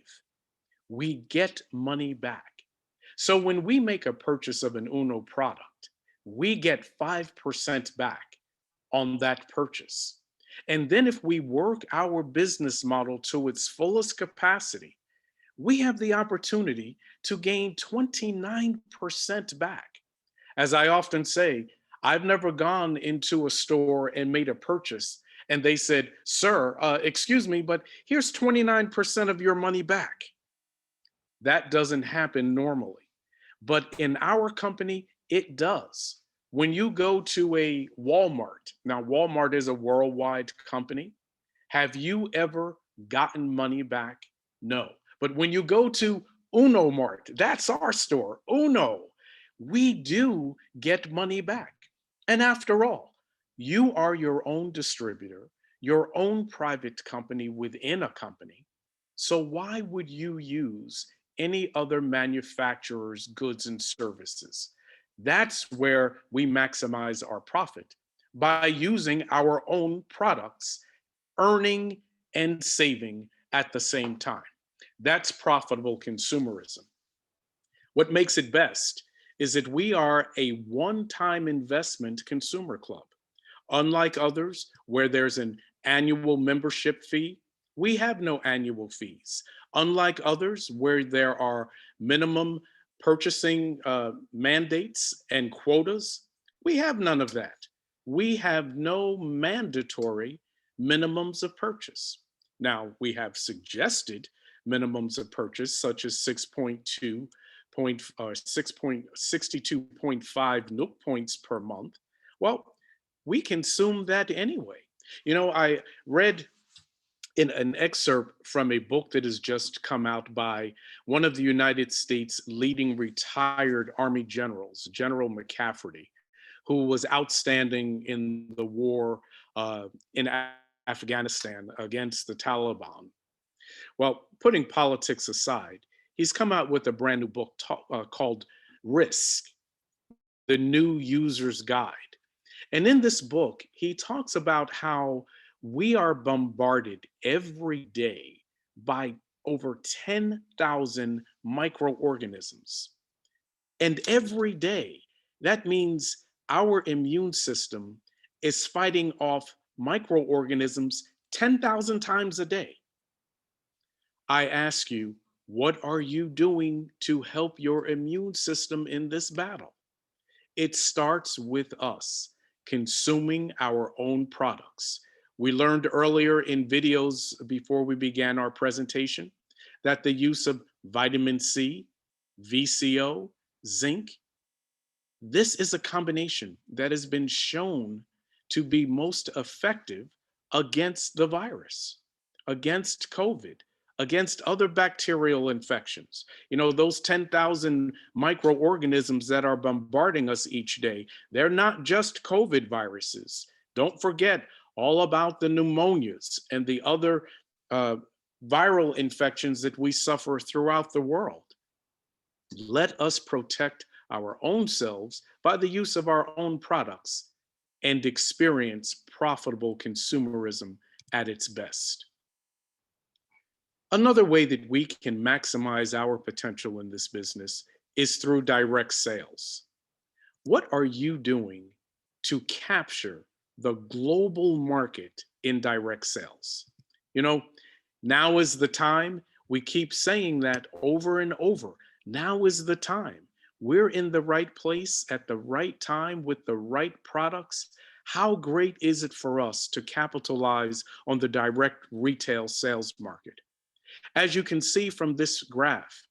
We get money back. So when we make a purchase of an Uno product, we get 5% back on that purchase. And then if we work our business model to its fullest capacity, we have the opportunity to gain 29% back. As I often say, I've never gone into a store and made a purchase and they said, sir, excuse me, but here's 29% of your money back. That doesn't happen normally. But in our company, it does. When you go to a Walmart, now Walmart is a worldwide company. Have you ever gotten money back? No. But when you go to Uno Mart, that's our store, Uno, we do get money back. And after all, you are your own distributor, your own private company within a company. So why would you use any other manufacturer's goods and services? That's where we maximize our profit, by using our own products, earning and saving at the same time. That's profitable consumerism. What makes it best is that we are a one-time investment consumer club. Unlike others, where there's an annual membership fee, we have no annual fees. Unlike others, where there are minimum purchasing mandates and quotas, we have none of that. We have no mandatory minimums of purchase. Now, we have suggested minimums of purchase, such as 6.62.5 Nook points per month. Well, we consume that anyway. You know, I read in an excerpt from a book that has just come out by one of the United States' leading retired Army generals, General McCafferty, who was outstanding in the war in Afghanistan against the Taliban. Well, putting politics aside, he's come out with a brand new book called Risk, the New User's Guide. And in this book, he talks about how we are bombarded every day by over 10,000 microorganisms. And every day, that means our immune system is fighting off microorganisms 10,000 times a day. I ask you, what are you doing to help your immune system in this battle? It starts with us consuming our own products. We learned earlier in videos before we began our presentation that the use of vitamin C, VCO, zinc, this is a combination that has been shown to be most effective against the virus, against COVID, against other bacterial infections. You know, those 10,000 microorganisms that are bombarding us each day, they're not just COVID viruses. Don't forget all about the pneumonias and the other viral infections that we suffer throughout the world. Let us protect our own selves by the use of our own products and experience profitable consumerism at its best. Another way that we can maximize our potential in this business is through direct sales. What are you doing to capture the global market in direct sales? You know, now is the time. We keep saying that over and over. Now is the time. We're in the right place at the right time with the right products. How great is it for us to capitalize on the direct retail sales market? As you can see from this graph,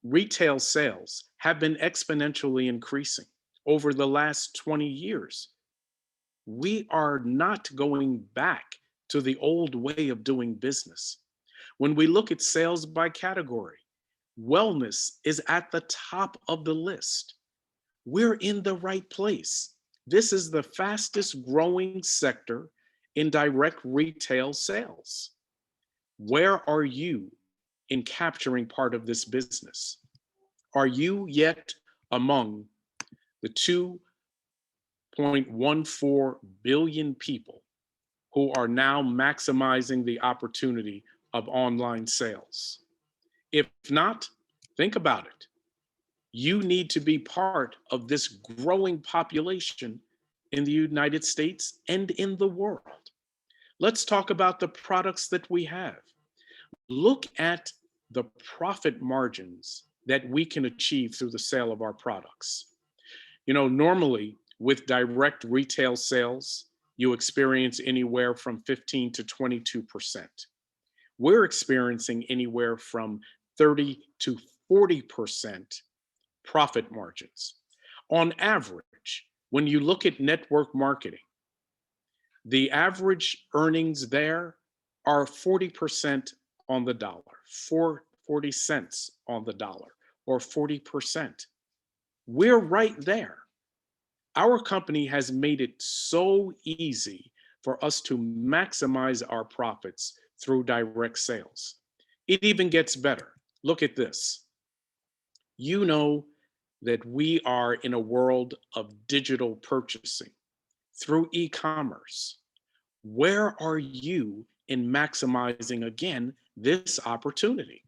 retail sales have been exponentially increasing over the last 20 years. We are not going back to the old way of doing business. When we look at sales by category, wellness is at the top of the list. We're in the right place. This is the fastest growing sector in direct retail sales. Where are you in capturing part of this business? Are you yet among the 2.14 billion people who are now maximizing the opportunity of online sales? If not, think about it. You need to be part of this growing population in the United States and in the world. Let's talk about the products that we have. Look at the profit margins that we can achieve through the sale of our products. You know, normally with direct retail sales, you experience anywhere from 15 to 22%. We're experiencing anywhere from 30 to 40% profit margins. On average, when you look at network marketing, the average earnings there are 40% on the dollar, 40 cents on the dollar, or 40%. We're right there. Our company has made it so easy for us to maximize our profits through direct sales. It even gets better. Look at this. You know that we are in a world of digital purchasing through e-commerce. Where are you in maximizing, again, this opportunity?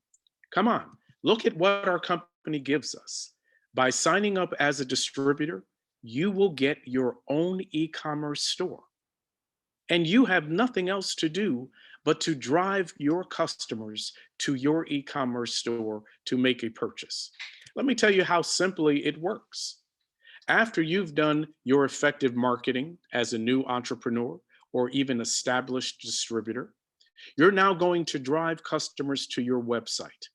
Come on, look at what our company gives us. By signing up as a distributor, you will get your own e-commerce store. And you have nothing else to do but to drive your customers to your e-commerce store to make a purchase. Let me tell you how simply it works. After you've done your effective marketing as a new entrepreneur or even established distributor, you're now going to drive customers to your website.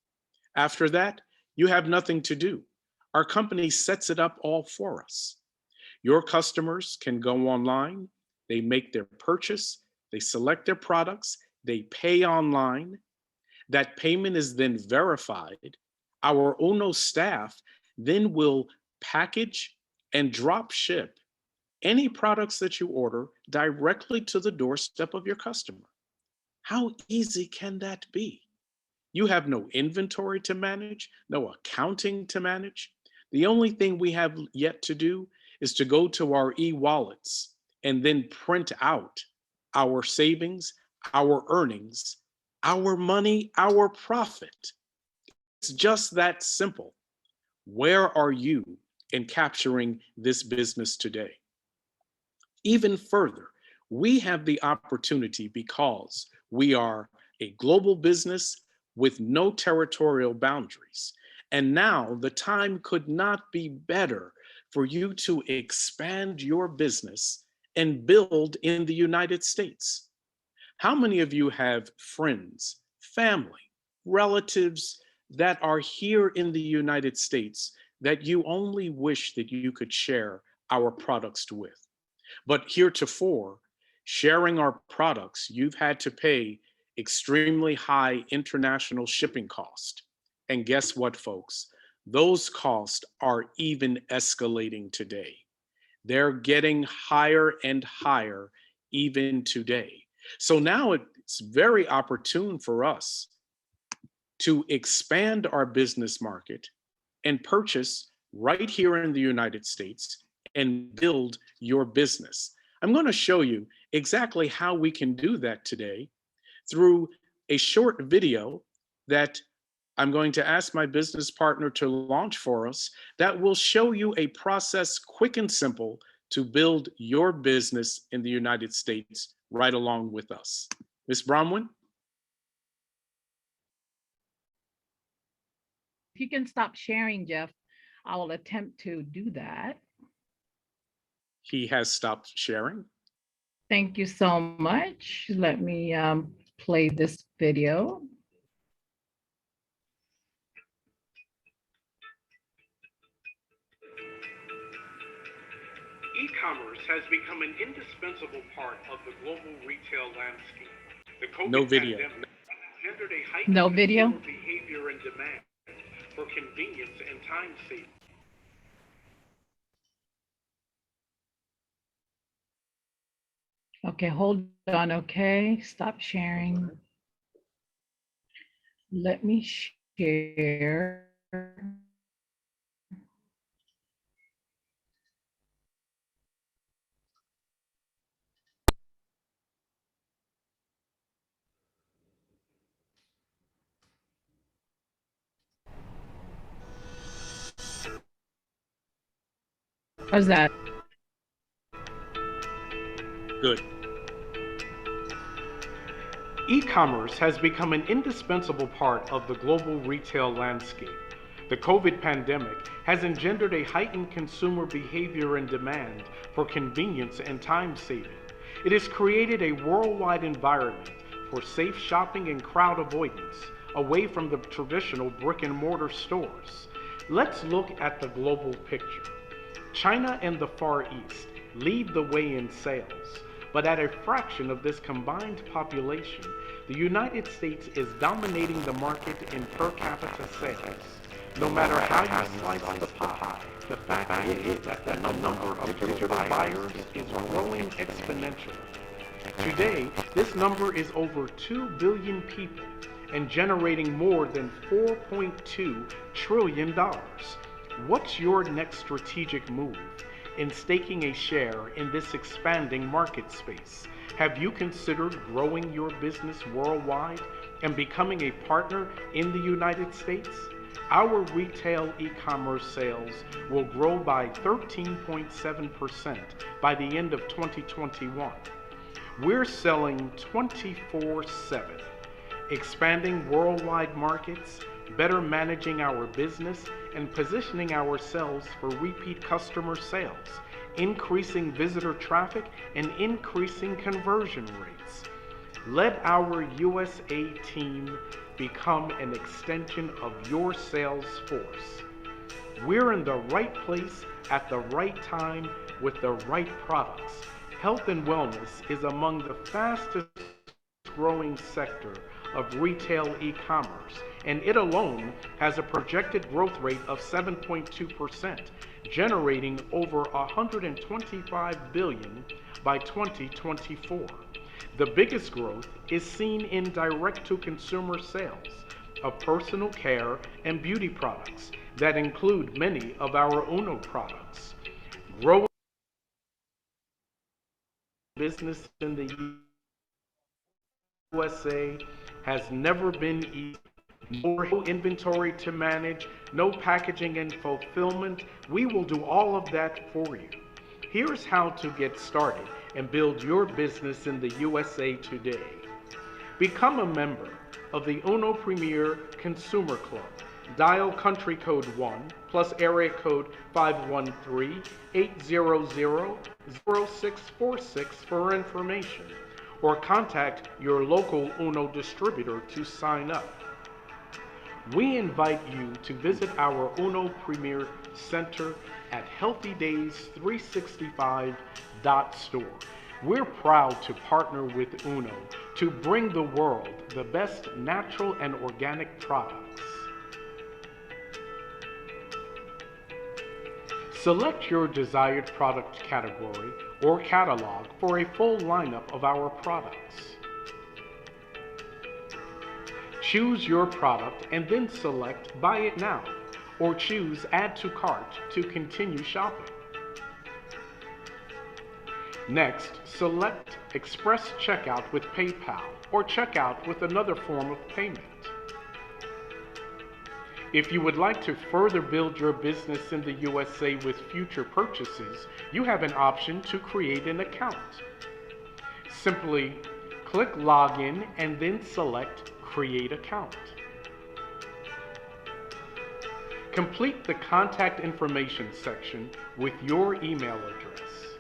After that, you have nothing to do. Our company sets it up all for us. Your customers can go online, they make their purchase, they select their products, they pay online. That payment is then verified. Our Uno staff then will package and drop ship any products that you order directly to the doorstep of your customer. How easy can that be? You have no inventory to manage, no accounting to manage. The only thing we have yet to do is to go to our e-wallets and then print out our savings, our earnings, our money, our profit. It's just that simple. Where are you in capturing this business today? Even further, we have the opportunity because we are a global business with no territorial boundaries. And now the time could not be better for you to expand your business and build in the United States. How many of you have friends, family, relatives that are here in the United States that you only wish that you could share our products with? But heretofore, sharing our products, you've had to pay extremely high international shipping cost. And guess what, folks? Those costs are even escalating today. They're getting higher and higher even today. So now it's very opportune for us to expand our business market and purchase right here in the United States and build your business. I'm going to show you exactly how we can do that today through a short video that I'm going to ask my business partner to launch for us that will show you a process quick and simple to build your business in the United States right along with us. Ms. Bronwyn? If you can stop sharing, Jeff, I will attempt to do that. He has stopped sharing. Thank you so much. Let me play this video. E-commerce has become an indispensable part of the global retail landscape. The No COVID video. pandemic engendered a heightened No video? consumer behavior and demand for convenience and time saving. Okay, hold on, okay? Stop sharing. Let me share. How's that? Good. E-commerce has become an indispensable part of the global retail landscape. The COVID pandemic has engendered a heightened consumer behavior and demand for convenience and time saving. It has created a worldwide environment for safe shopping and crowd avoidance away from the traditional brick and mortar stores. Let's look at the global picture. China and the Far East lead the way in sales, but at a fraction of this combined population, the United States is dominating the market in per capita sales. No matter how you slice the pie, the fact is that the number of digital buyers is growing exponentially. Today, this number is over 2 billion people and generating more than $4.2 trillion. What's your next strategic move in staking a share in this expanding market space? Have you considered growing your business worldwide and becoming a partner in the United States? Our retail e-commerce sales will grow by 13.7% by the end of 2021. We're selling 24/7, expanding worldwide markets, better managing our business, and positioning ourselves for repeat customer sales, increasing visitor traffic, and increasing conversion rates. Let our USA team become an extension of your sales force. We're in the right place at the right time with the right products. Health and wellness is among the fastest growing sector of retail e-commerce, and it alone has a projected growth rate of 7.2%, generating over $125 billion by 2024. The biggest growth is seen in direct-to-consumer sales of personal care and beauty products that include many of our UNO products. Growing business in the USA has never been easy. More inventory to manage, no packaging and fulfillment. We will do all of that for you. Here's how to get started and build your business in the USA today. Become a member of the UNO Premier Consumer Club. Dial country code 1 plus area code 513-800-0646 for information, or contact your local UNO distributor to sign up. We invite you to visit our UNO Premier Center at HealthyDays365.store. We're proud to partner with UNO to bring the world the best natural and organic products. Select your desired product category or catalog for a full lineup of our products. Choose your product and then select Buy It Now or choose Add to Cart to continue shopping. Next, select Express Checkout with PayPal or Checkout with another form of payment. If you would like to further build your business in the USA with future purchases, you have an option to create an account. Simply click Login and then select Create Account. Complete the contact information section with your email address.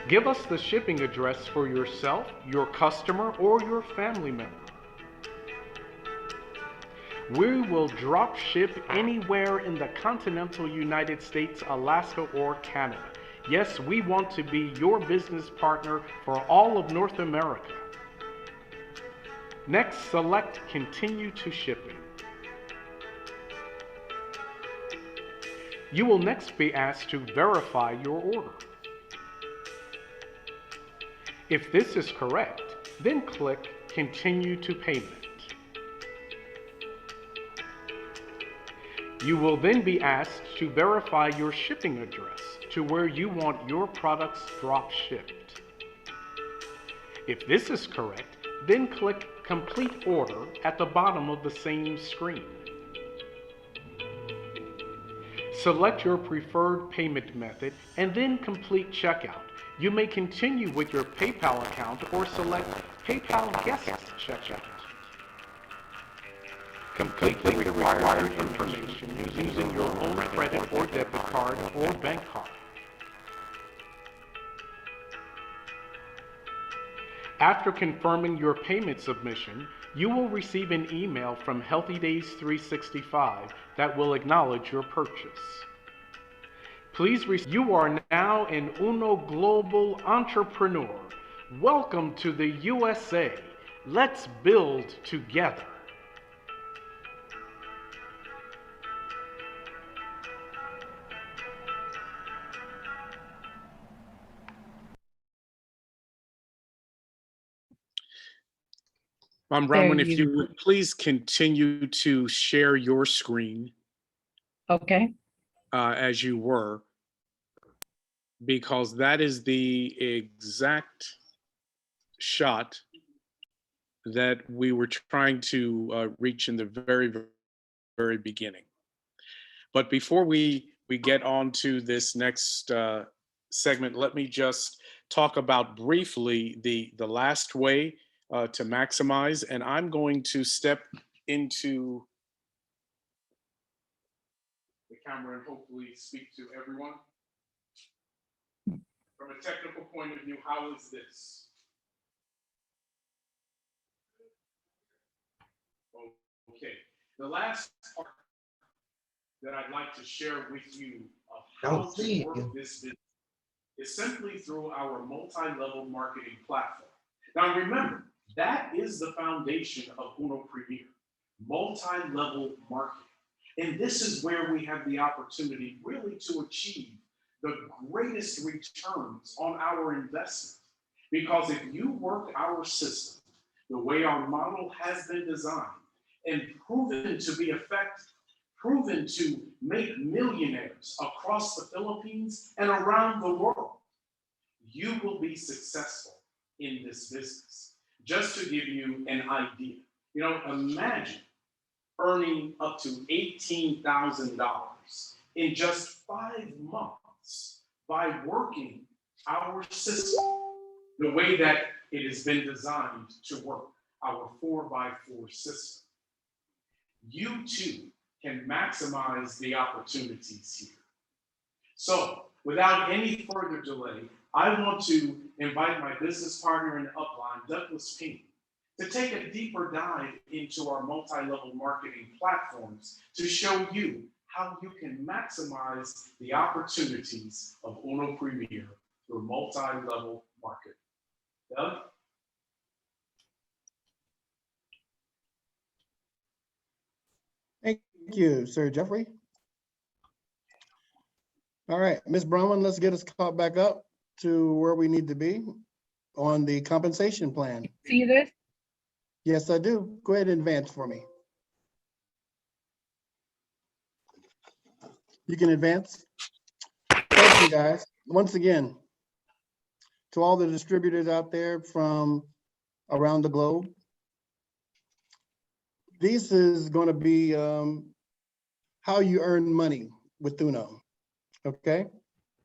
Give us the shipping address for yourself, your customer, or your family member. We will drop ship anywhere in the continental United States, Alaska, or Canada. Yes, we want to be your business partner for all of North America. Next, select Continue to Shipping. You will next be asked to verify your order. If this is correct, then click Continue to Payment. You will then be asked to verify your shipping address to where you want your products drop shipped. If this is correct, then click Complete Order at the bottom of the same screen. Select your preferred payment method and then complete checkout. You may continue with your PayPal account or select PayPal Guest Checkout. Complete the required information using your own credit or debit card or bank card. After confirming your payment submission, you will receive an email from Healthy Days 365 that will acknowledge your purchase. You are now an Uno Global Entrepreneur. Welcome to the USA. Let's build together. Mom Bronwyn, There if you would please continue to share your screen Okay, as you were, because that is the exact shot that we were trying to reach in the very, very beginning. But before we get on to this next segment, let me just talk about briefly the last way to maximize, and I'm going to step into the camera and hopefully speak to everyone. From a technical point of view, how is this? Okay, the last part that I'd like to share with you of how to work this business is simply through our multi-level marketing platform. Now remember, that is the foundation of Uno Premier, multi-level marketing. And this is where we have the opportunity really to achieve the greatest returns on our investment. Because if you work our system the way our model has been designed and proven to be effective, proven to make millionaires across the Philippines and around the world, you will be successful in this business. Just to give you an idea, you know, imagine earning up to $18,000 in just 5 months by working our system the way that it has been designed to work, our 4x4 system. You too can maximize the opportunities here. So without any further delay, I want to invite my business partner in Upline, Douglas Payne, to take a deeper dive into our multi-level marketing platforms to show you how you can maximize the opportunities of Uno Premier through multi-level marketing. Doug? Thank you, Sir Jeffrey. All right, Ms. Bronwyn, let's get us caught back up to where we need to be on the compensation plan. see this? Yes, I do. Go ahead and advance for me. You can advance. Thank you, guys. Once again, to all the distributors out there from around the globe, this is going to be how you earn money with Uno. Okay.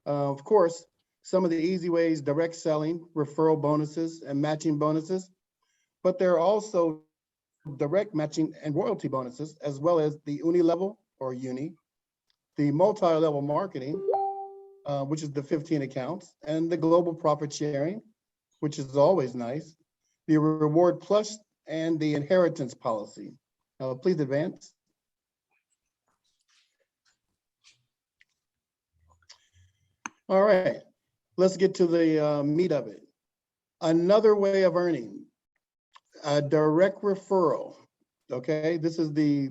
Of course, some of the easy ways: direct selling, referral bonuses, and matching bonuses. But there are also direct matching and royalty bonuses, as well as the uni-level or uni, the multi-level marketing, which is the 15 accounts, and the global profit sharing, which is always nice, the reward plus, and the inheritance policy. Please advance. All right, let's get to the meat of it. Another way of earning, a direct referral. Okay, this is the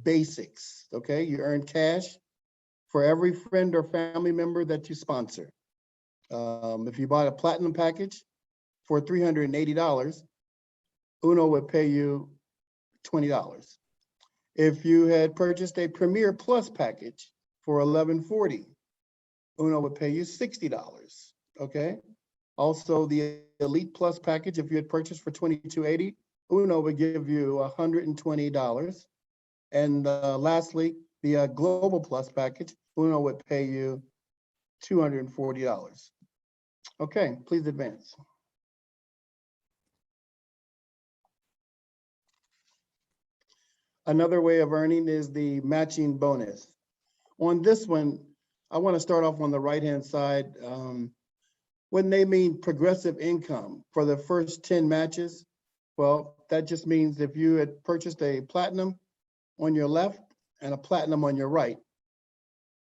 basics. Okay, you earn cash for every friend or family member that you sponsor. If you bought a platinum package for $380, Uno would pay you $20. If you had purchased a Premier Plus package for $1140, Uno would pay you $60. Okay. Also, the Elite Plus package, if you had purchased for $22.80, Uno would give you $120. And lastly, the Global Plus package, Uno would pay you $240. Okay, please advance. Another way of earning is the matching bonus. On this one, I want to start off on the right-hand side. When they mean progressive income for the first 10 matches, well, that just means if you had purchased a platinum on your left and a platinum on your right,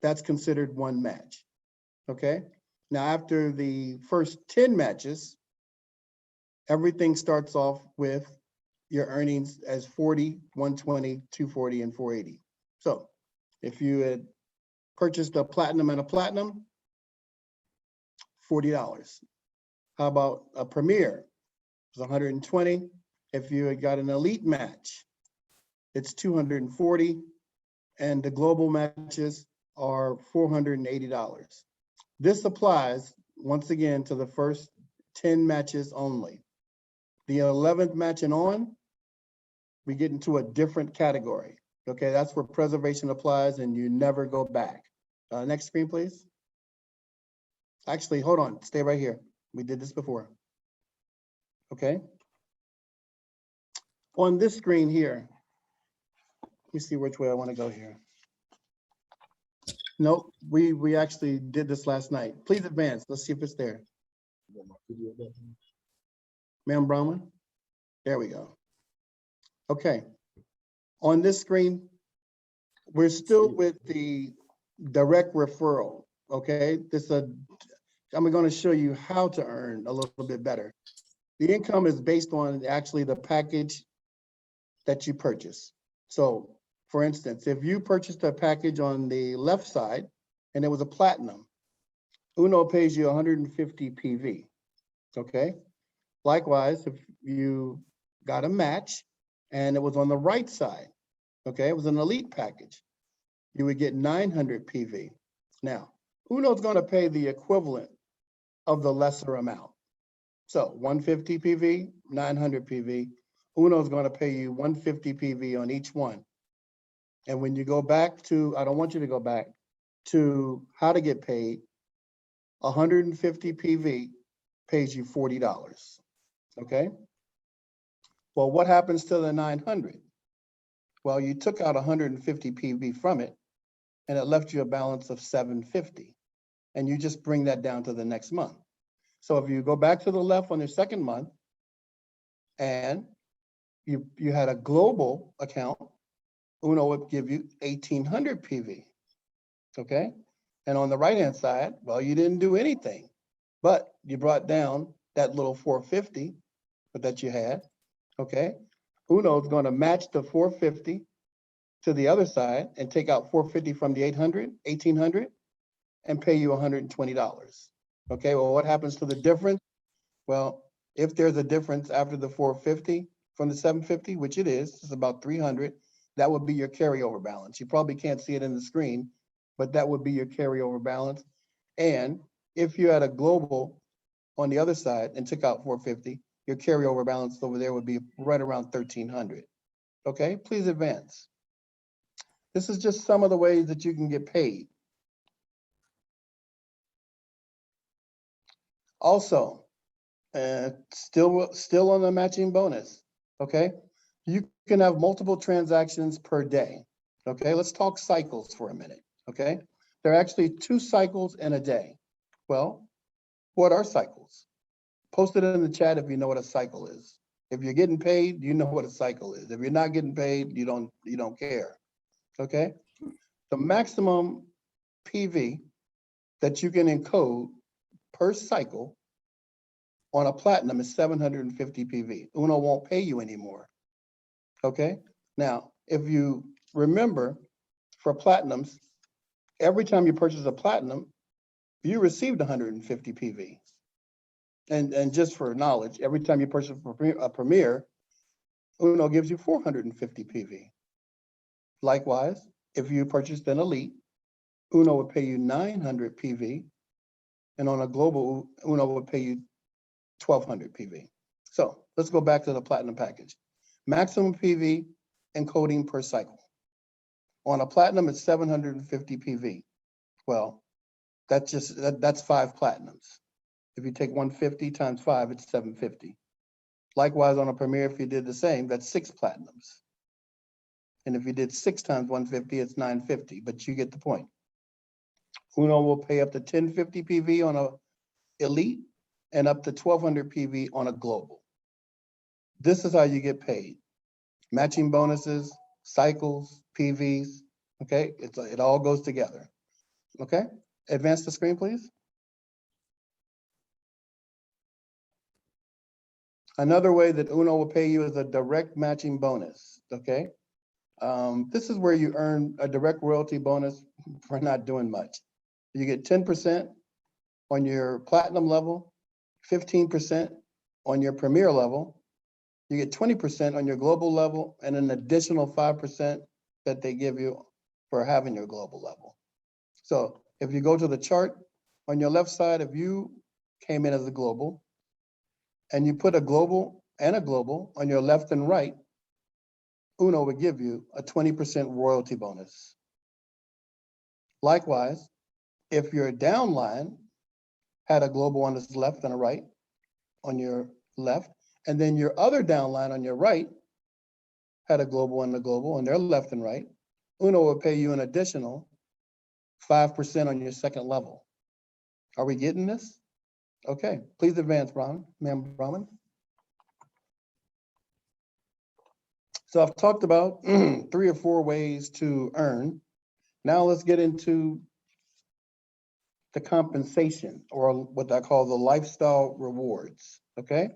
that's considered one match, okay? Now, after the first 10 matches, everything starts off with your earnings as 40, 120, 240, and 480. So if you had purchased a platinum and a platinum, $40. How about a Premier? It's 120. If you had got an Elite match, it's 240. And the global matches are $480. This applies, once again, to the first 10 matches only. The 11th match and on, we get into a different category. Okay, that's where preservation applies and you never go back. Next screen, please. Actually, hold on, stay right here. We did this before. Okay. On this screen here, let me see which way I want to go here. Nope, we actually did this last night. Please advance. Let's see if it's there. Ma'am Brownman? There we go. Okay. On this screen, we're still with the direct referral. Okay. I'm going to show you how to earn a little bit better. The income is based on actually the package that you purchase. So for instance, if you purchased a package on the left side and it was a platinum, Uno pays you 150 PV, okay? Likewise, if you got a match and it was on the right side, okay, it was an Elite package, you would get 900 PV. Now, Uno's gonna pay the equivalent of the lesser amount. So 150 PV, 900 PV, Uno's gonna pay you 150 PV on each one. And when you go back to, I don't want you to go back to how to get paid, 150 PV pays you $40, okay? Well, what happens to the 900? Well, you took out 150 PV from it and it left you a balance of 750. And you just bring that down to the next month. So if you go back to the left on your second month and you had a global account, Uno would give you 1800 PV, okay? And on the right-hand side, well, you didn't do anything, but you brought down that little 450 that you had, okay? Uno is gonna match the 450 to the other side and take out 450 from the 1800, and pay you $120. Okay, well, what happens to the difference? Well, if there's a difference after the 450 from the 750, which it is, it's about 300, that would be your carryover balance. You probably can't see it in the screen, but that would be your carryover balance. And if you had a global on the other side and took out 450, your carryover balance over there would be right around 1300. Okay, please advance. This is just some of the ways that you can get paid. Also, still on the matching bonus, okay? You can have multiple transactions per day, okay? Let's talk cycles for a minute, okay? There are actually 2 cycles in a day. Well, what are cycles? Post it in the chat if you know what a cycle is. If you're getting paid, you know what a cycle is. If you're not getting paid, you don't care, okay? The maximum PV that you can encode per cycle on a platinum is 750 PV. Uno won't pay you anymore. Okay? Now, if you remember, for platinums, every time you purchase a platinum, you received 150 PV. And just for knowledge, every time you purchase a Premier, Uno gives you 450 PV. Likewise, if you purchased an Elite, Uno would pay you 900 PV, and on a global, Uno would pay you 1200 PV. So let's go back to the Platinum package. Maximum PV encoding per cycle. On a Platinum, it's 750 PV. Well, that's 5 Platinums. If you take 150 times 5, it's 750. Likewise, on a Premier, if you did the same, that's 6 Platinums. And if you did 6 times 150, it's 950, but you get the point. Uno will pay up to 1050 PV on a Elite and up to 1200 PV on a Global. This is how you get paid. Matching bonuses, cycles, PVs, okay? It all goes together, okay? Advance the screen, please. Another way that Uno will pay you is a direct matching bonus, okay? This is where you earn a direct royalty bonus for not doing much. You get 10% on your Platinum level, 15% on your Premier level. You get 20% on your Global level, and an additional 5% that they give you for having your Global level. So if you go to the chart on your left side, if you came in as a Global, and you put a Global and a Global on your left and right, Uno would give you a 20% royalty bonus. Likewise, if your downline had a Global on its left and a right on your left, and then your other downline on your right had a Global and a Global on their left and right, Uno would pay you an additional 5% on your second level. Are we getting this? Okay, please advance, Ma'am Brahman. So I've talked about 3 or 4 ways to earn. Now let's get into the compensation, or what I call the lifestyle rewards, okay?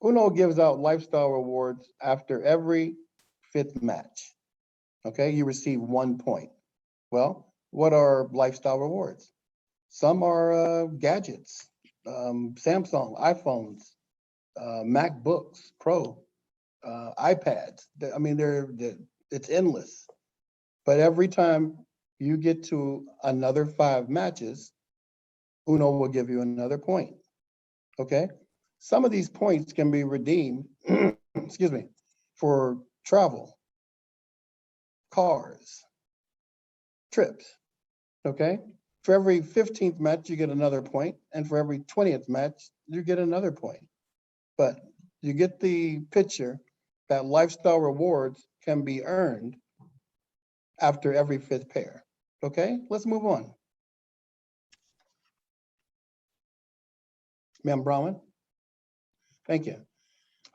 Uno gives out lifestyle rewards after every 5th match, okay? You receive 1 point. Well, what are lifestyle rewards? Some are gadgets, Samsung, iPhones, MacBooks Pro, iPads. I mean, it's endless. But every time you get to another 5 matches, Uno will give you another point, okay? Some of these points can be redeemed, excuse me, for travel, cars, trips, okay? For every 15th match, you get another point, and for every 20th match, you get another point. But you get the picture that lifestyle rewards can be earned after every 5th pair. Okay, let's move on. Ma'am Brahman. Thank you.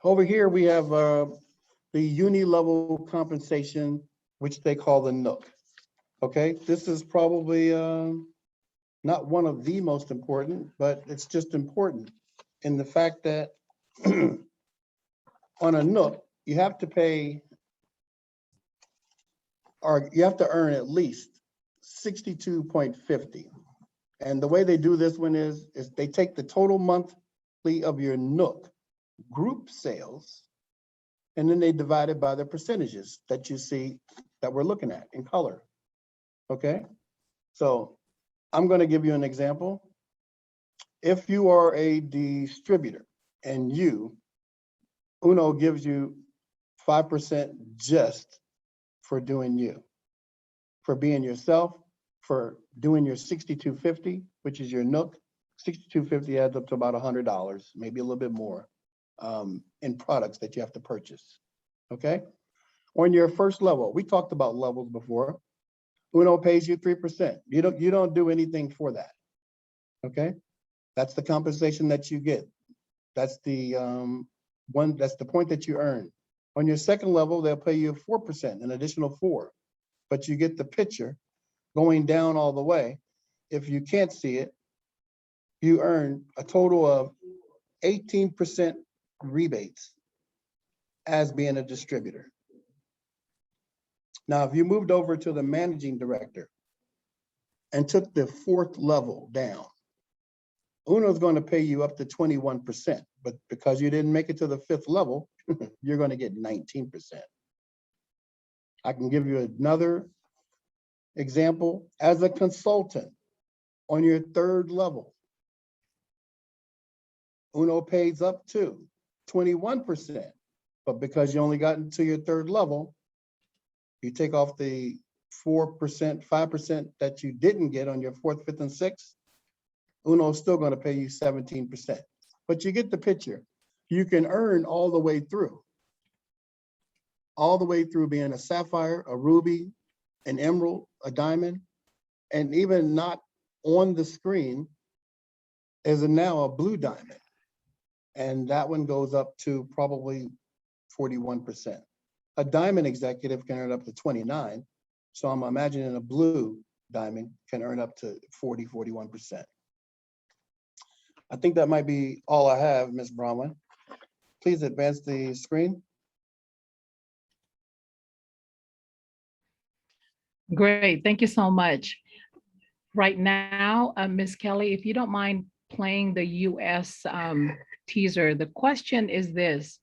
Over here, we have the uni-level compensation, which they call the Nook. Okay, this is probably not one of the most important, but it's just important in the fact that on a Nook, you have to pay, or you have to earn at least 62.50. And the way they do this one is they take the total monthly of your Nook group sales, and then they divide it by the percentages that you see that we're looking at in color. Okay, so I'm going to give you an example. If you are a distributor and Uno gives you 5% just for doing you, for being yourself, for doing your 6250, which is your Nook. 6250 adds up to about $100, maybe a little bit more, in products that you have to purchase. Okay, on your first level, we talked about levels before. Uno pays you 3%. You don't do anything for that. Okay, that's the compensation that you get. That's the that's the point that you earn. On your second level, they'll pay you 4%, an additional 4. But you get the picture going down all the way. if you can't see it, you earn a total of 18% rebates as being a distributor. Now, if you moved over to the managing director and took the 4th level down, Uno's going to pay you up to 21%, but because you didn't make it to the 5th level, you're going to get 19%. I can give you another example. As a consultant on your 3rd level, Uno pays up to 21%, but because you only got into your 3rd level, you take off the 4%, 5% that you didn't get on your 4th, 5th, and 6th, Uno's still going to pay you 17%. But you get the picture. You can earn all the way through being a sapphire, a ruby, an emerald, a diamond, and even not on the screen is now a blue diamond. And that one goes up to probably 41%. A diamond executive can earn up to 29. So I'm imagining a blue diamond can earn up to 40, 41%. I think that might be all I have, Ms. Bronwyn. Please advance the screen. Great, thank you so much. Right now, Ms. Kelly, if you don't mind playing the US teaser, the question is this.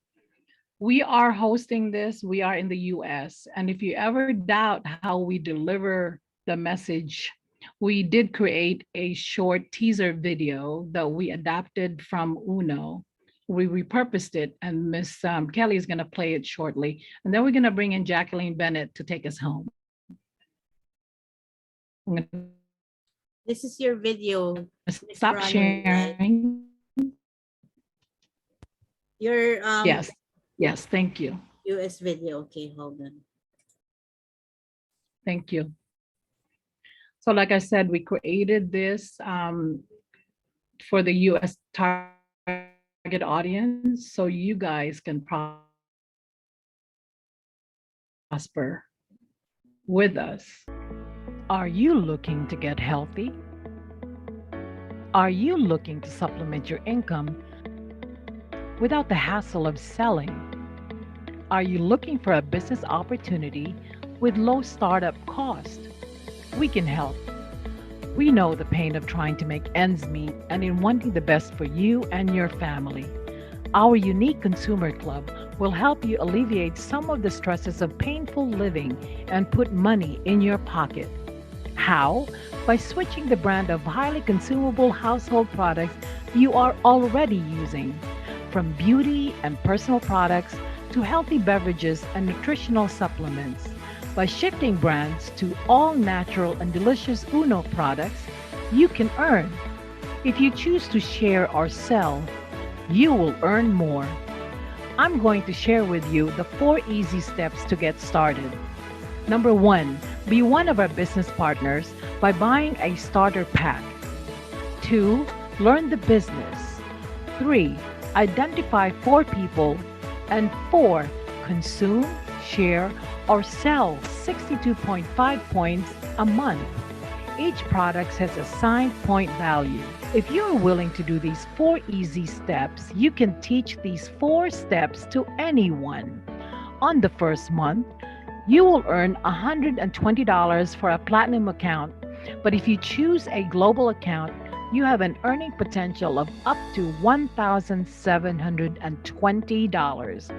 We are hosting this, we are in the US, and if you ever doubt how we deliver the message, we did create a short teaser video that we adapted from Uno. We repurposed it, and Ms. Kelly is gonna play it shortly, and then we're gonna bring in Jacqueline Bennett to take us home. This is your video. Stop Bronwyn, sharing. Your Yes, thank you. US video. Okay, hold on. Thank you. So like I said, we created this for the US target audience, so you guys can prosper with us. Are you looking to get healthy? Are you looking to supplement your income without the hassle of selling? Are you looking for a business opportunity with low startup cost? We can help. We know the pain of trying to make ends meet and in wanting the best for you and your family. Our unique consumer club will help you alleviate some of the stresses of painful living and put money in your pocket. How? By switching the brand of highly consumable household products you are already using, from beauty and personal products to healthy beverages and nutritional supplements. By shifting brands to all natural and delicious Uno products, you can earn. If you choose to share or sell, you will earn more. I'm going to share with you the 4 easy steps to get started. Number 1, be one of our business partners by buying a starter pack. 2, learn the business. 3, identify 4 people. And 4, consume, share, or sell 62.5 points a month. Each product has assigned point value. If you're willing to do these 4 easy steps, you can teach these 4 steps to anyone. On the first month, you will earn $120 for a platinum account, but if you choose a global account, you have an earning potential of up to $1,720.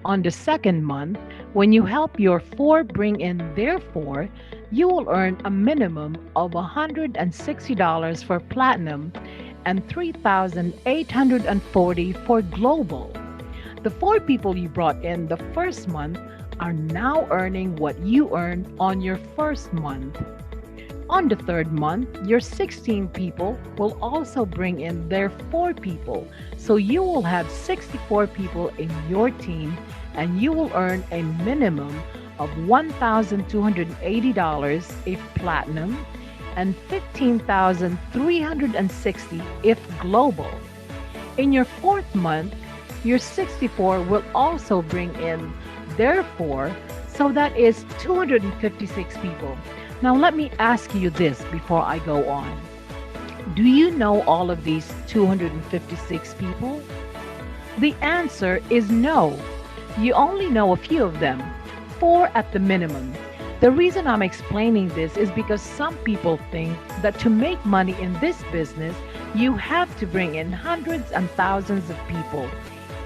On the second month, when you help your 4 bring in their 4, you will earn a minimum of $160 for platinum and $3,840 for global. The 4 people you brought in the first month are now earning what you earned on your first month. On the third month, your 16 people will also bring in their 4 people, so you will have 64 people in your team, and you will earn a minimum of $1,280 if platinum and $15,360 if global. In your 4th month, your 64 will also bring in their 4, so that is 256 people. Now, let me ask you this before I go on. Do you know all of these 256 people? The answer is no. You only know a few of them, 4 at the minimum. The reason I'm explaining this is because some people think that to make money in this business, you have to bring in hundreds and thousands of people,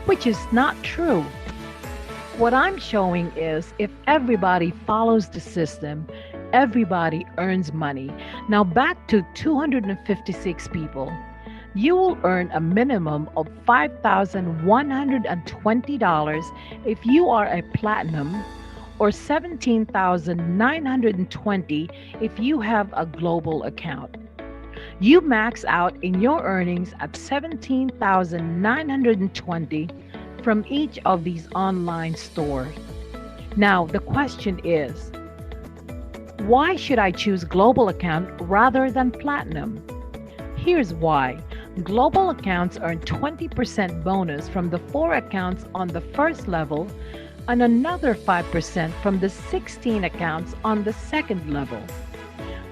which is not true. What I'm showing is if everybody follows the system, everybody earns money. Now back to 256 people. You will earn a minimum of $5,120 if you are a platinum, or $17,920 if you have a global account. You max out in your earnings at $17,920 from each of these online stores. Now, the question is, why should I choose global account rather than platinum? Here's why. Global accounts earn 20% bonus from the 4 accounts on the first level and another 5% from the 16 accounts on the second level.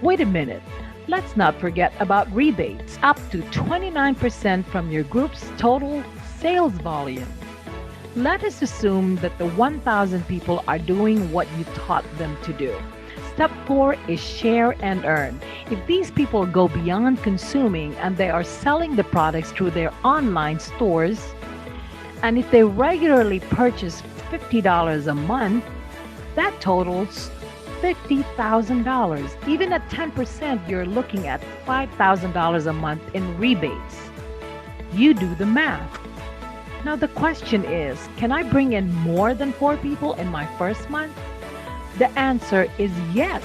Wait a minute. Let's not forget about rebates, up to 29% from your group's total sales volume. Let us assume that the 1,000 people are doing what you taught them to do. Step 4 is share and earn. If these people go beyond consuming and they are selling the products through their online stores, and if they regularly purchase $50 a month, that totals $50,000. Even at 10%, you're looking at $5,000 a month in rebates. You do the math. Now the question is, can I bring in more than 4 people in my first month? The answer is yes.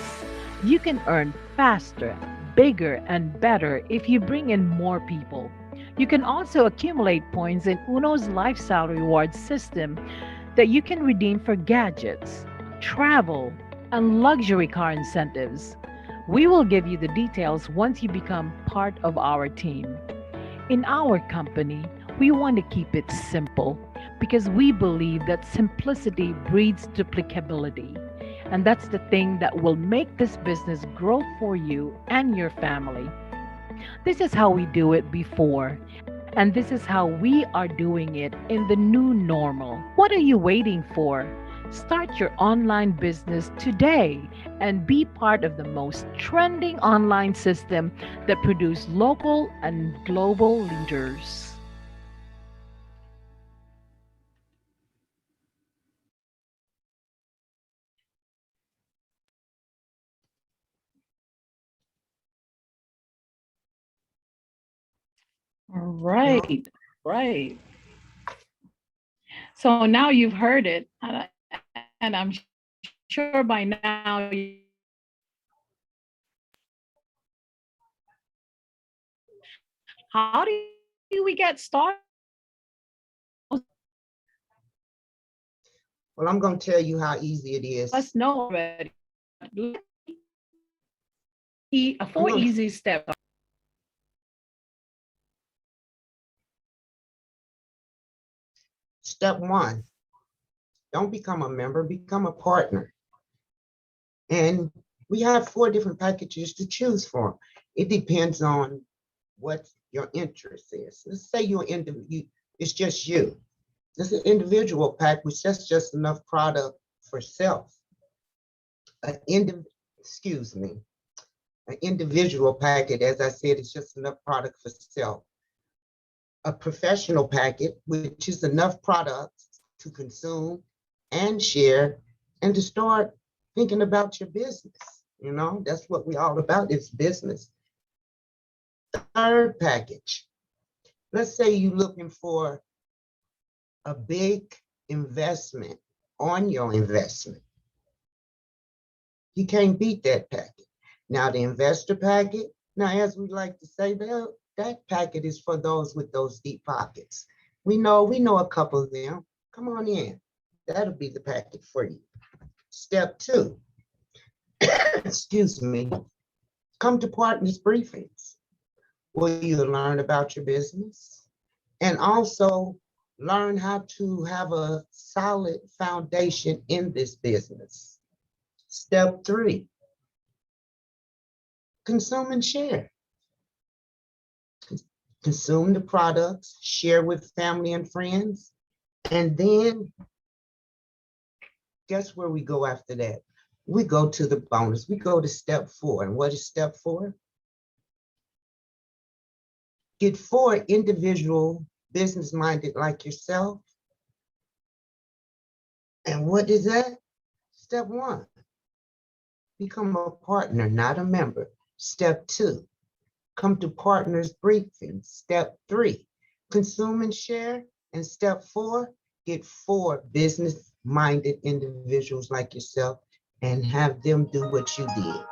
You can earn faster, bigger, and better if you bring in more people. You can also accumulate points in Uno's lifestyle reward system that you can redeem for gadgets, travel, and luxury car incentives. We will give you the details once you become part of our team. In our company, we want to keep it simple because we believe that simplicity breeds duplicability. And that's the thing that will make this business grow for you and your family. This is how we do it before, and this is how we are doing it in the new normal. What are you waiting for? Start your online business today and be part of the most trending online system that produce local and global leaders. Right, right. So now you've heard it, and I'm sure by now how do we get started? Well, I'm going to tell you how easy it is. Let's know already. 4 easy steps. Step 1, don't become a member, become a partner. And we have 4 different packages to choose from. It depends on what your interest is. Let's say it's just you. It's an individual pack, which that's just enough product for self. An individual packet, as I said, is just enough product for self. A professional packet, which is enough products to consume and share and to start thinking about your business. You know, that's what we're all about, is business. Third package, let's say you're looking for a big investment on your investment. You can't beat that packet. Now the investor packet, now as we like to say, that packet is for those with those deep pockets. We know a couple of them. Come on in. That'll be the packet for you. Step 2, excuse me, come to partners briefings, where you learn about your business and also learn how to have a solid foundation in this business. Step 3, consume and share. Consume the products, share with family and friends, and then guess where we go after that? We go to the bonus. We go to step 4. And what is step 4? Get 4 individual business-minded like yourself. And what is that? Step 1, become a partner, not a member. Step 2, come to partners briefing. Step 3, consume and share. And step 4, get 4 business-minded individuals like yourself and have them do what you did.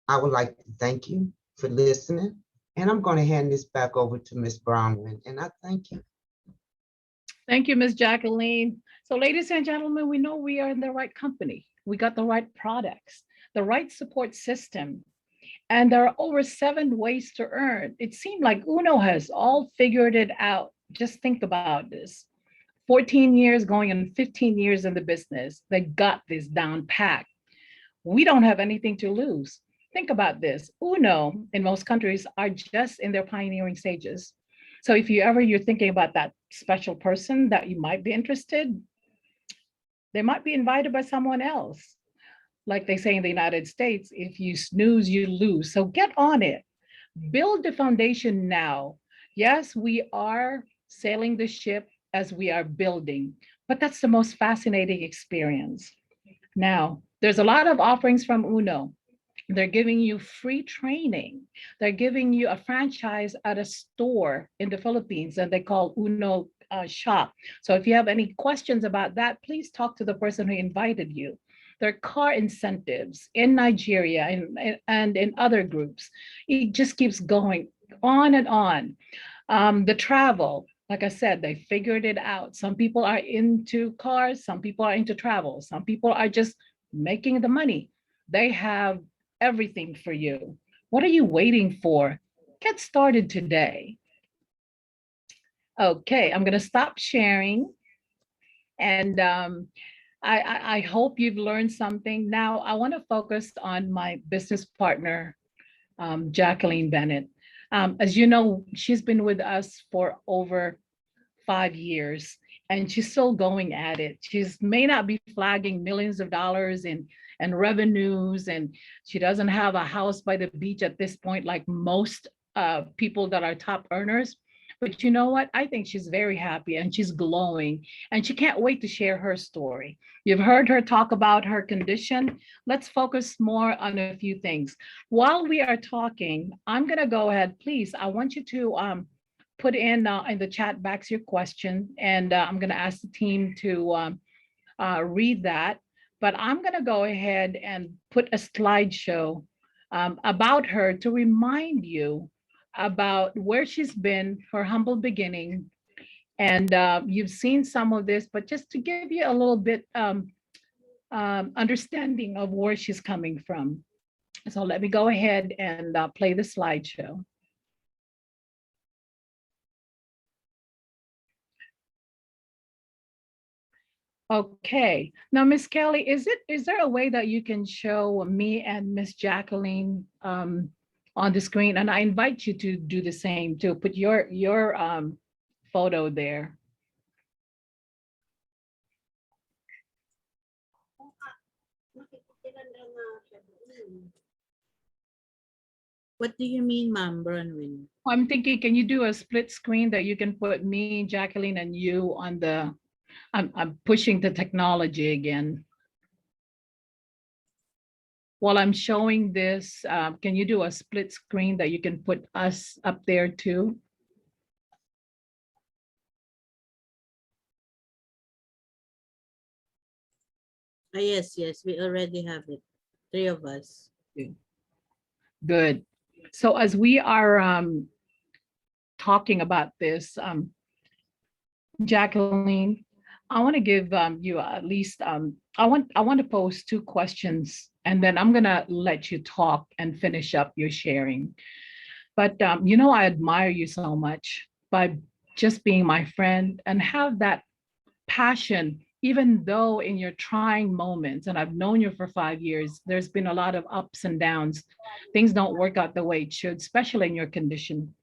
I would like to thank you for listening. And I'm going to hand this back over to Ms. Brownwin, and I thank you. Thank you, Ms. Jacqueline. So ladies and gentlemen, we know we are in the right company. We got the right products, the right support system, and there are over 7 ways to earn. It seemed like Uno has all figured it out. Just think about this. 14 years going and 15 years in the business. They got this down pat. We don't have anything to lose. Think about this. Uno in most countries are just in their pioneering stages. So if you're thinking about that special person that you might be interested, they might be invited by someone else. Like they say in the United States, if you snooze, you lose. So get on it. Build the foundation now. Yes, we are sailing the ship as we are building, but that's the most fascinating experience. Now, there's a lot of offerings from Uno. They're giving you free training. They're giving you a franchise at a store in the Philippines that they call Uno Shop. So if you have any questions about that, please talk to the person who invited you. There are car incentives in Nigeria and in other groups. It just keeps going on and on. The travel, like I said, they figured it out. Some people are into cars, some people are into travel, some people are just making the money. They have everything for you. What are you waiting for? Get started today. Okay, I'm gonna stop sharing. And I hope you've learned something. Now I wanna focus on my business partner, Jacqueline Bennett. As you know, she's been with us for over 5 years and she's still going at it. She's may not be flagging millions of dollars in revenues, and she doesn't have a house by the beach at this point like most people that are top earners. But you know what? I think she's very happy and she's glowing and she can't wait to share her story. You've heard her talk about her condition. Let's focus more on a few things. While we are talking, I'm gonna go ahead, please. I want you to put in the chat box your question, and I'm gonna ask the team to read that. But I'm gonna go ahead and put a slideshow about her to remind you about where she's been, her humble beginning. And you've seen some of this, but just to give you a little bit understanding of where she's coming from. So let me go ahead and play the slideshow. Okay, now Miss Kelly, is there a way that you can show me and Miss Jacqueline on the screen? And I invite you to do the same, to put your photo there. What do you mean, Ma'am Bronwyn? I'm thinking, can you do a split screen that you can put me, Jacqueline, and you on the, I'm pushing the technology again. While I'm showing this, can you do a split screen that you can put us up there too? Yes, we already have it. 3 of us. Good. So as we are talking about this, Jacqueline, I want to give you at least, I want to pose 2 questions, and then I'm gonna let you talk and finish up your sharing. But you know, I admire you so much by just being my friend and have that passion even though in your trying moments, and I've known you for 5 years, there's been a lot of ups and downs. Things don't work out the way it should, especially in your condition.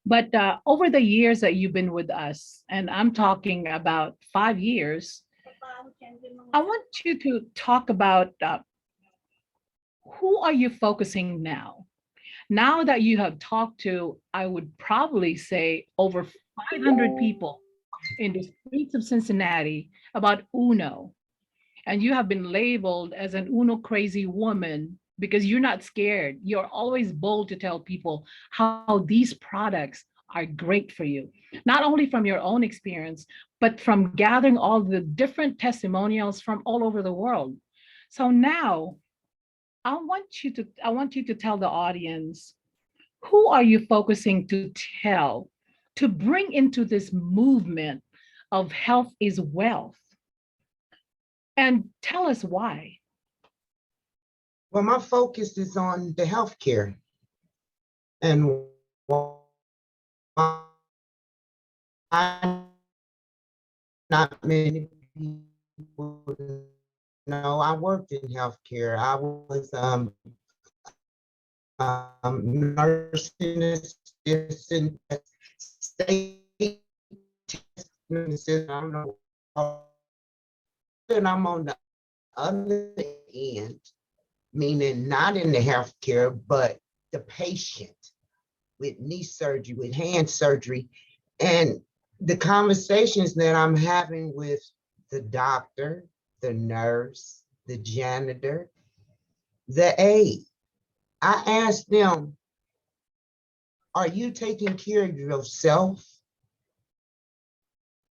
But over the years that you've been with us, and I'm talking about 5 years, I want you to talk about who are you focusing now? Now that you have talked to, I would probably say over 500 people in the streets of Cincinnati about Uno, and you have been labeled as an Uno crazy woman because you're not scared. You're always bold to tell people how these products are great for you, not only from your own experience, but from gathering all the different testimonials from all over the world. So now I want you to tell the audience, who are you focusing to tell to bring into this movement of health is wealth? And tell us why. Well, my focus is on the healthcare and why not many people know I worked in healthcare. I was nursing assistant, state I don't know. And I'm on the other end, meaning not in the healthcare, but the patient with knee surgery, with hand surgery, and the conversations that I'm having with the doctor, the nurse, the janitor, the aide. I ask them, are you taking care of yourself?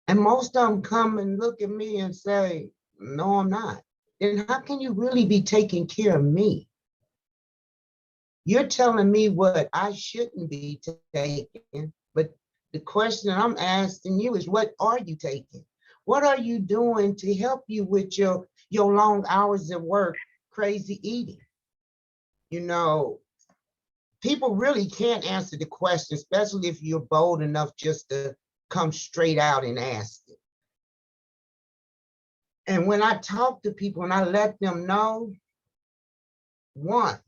And most of them come and look at me and say, no, I'm not. Then how can you really be taking care of me? You're telling me what I shouldn't be taking, but the question I'm asking you is, what are you taking? What are you doing to help you with your long hours at work, crazy eating? You know, people really can't answer the question, especially if you're bold enough just to come straight out and ask it. And when I talk to people and I let them know, one,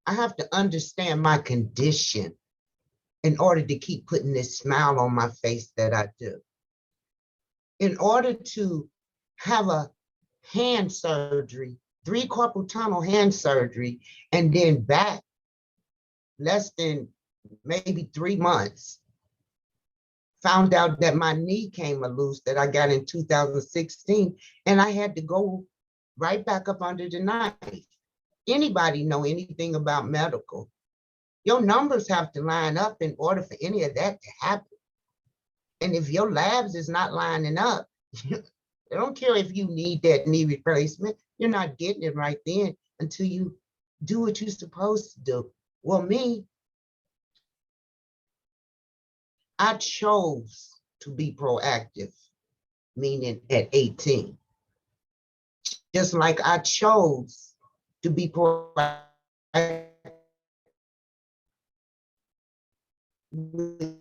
I have to understand my condition in order to keep putting this smile on my face that I do. In order to have a hand surgery, 3 carpal tunnel hand surgery, and then back less than maybe 3 months, found out that my knee came loose that I got in 2016, and I had to go right back up under the knife. Anybody know anything about medical? Your numbers have to line up in order for any of that to happen. And if your labs is not lining up, they don't care if you need that knee replacement. You're not getting it right then until you do what you're supposed to do. Well, me, I chose to be proactive, meaning at 18. Just like I chose to be proactive with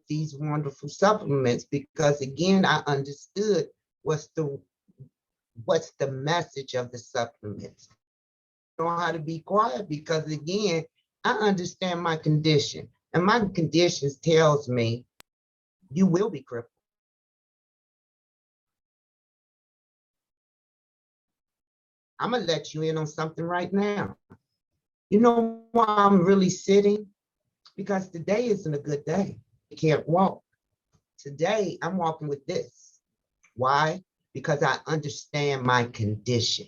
these wonderful supplements, because again, I understood what's the message of the supplements. I know how to be quiet because again, I understand my condition. And my conditions tells me you will be crippled. I'm gonna let you in on something right now. You know why I'm really sitting? Because today isn't a good day. I can't walk. Today I'm walking with this. Why? Because I understand my condition.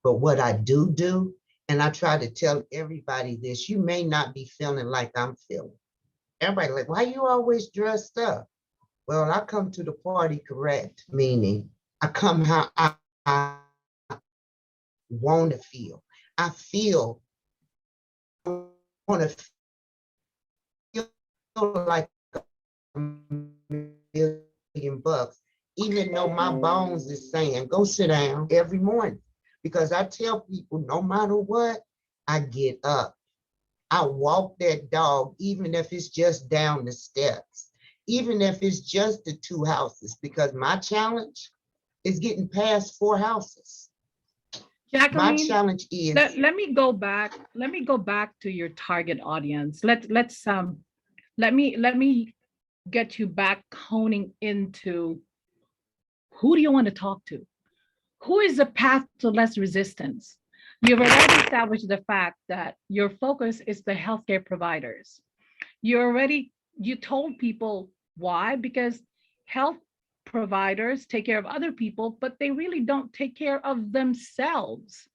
But what I do, and I try to tell everybody this, you may not be feeling like I'm feeling. Everybody like, why you always dressed up? Well, I come to the party correct, meaning I come how I want to feel. I feel, I want to feel like $1,000,000, even though my bones is saying, go sit down every morning. Because I tell people, no matter what, I get up. I walk that dog, even if it's just down the steps, even if it's just the 2 houses, because my challenge is getting past 4 houses. My Jacqueline, challenge is, let me go back. Let me go back to your target audience. Let me get you back honing into who do you want to talk to? Who is the path to less resistance? You've already established the fact that your focus is the healthcare providers. You told people why, because health providers take care of other people, but they really don't take care of themselves.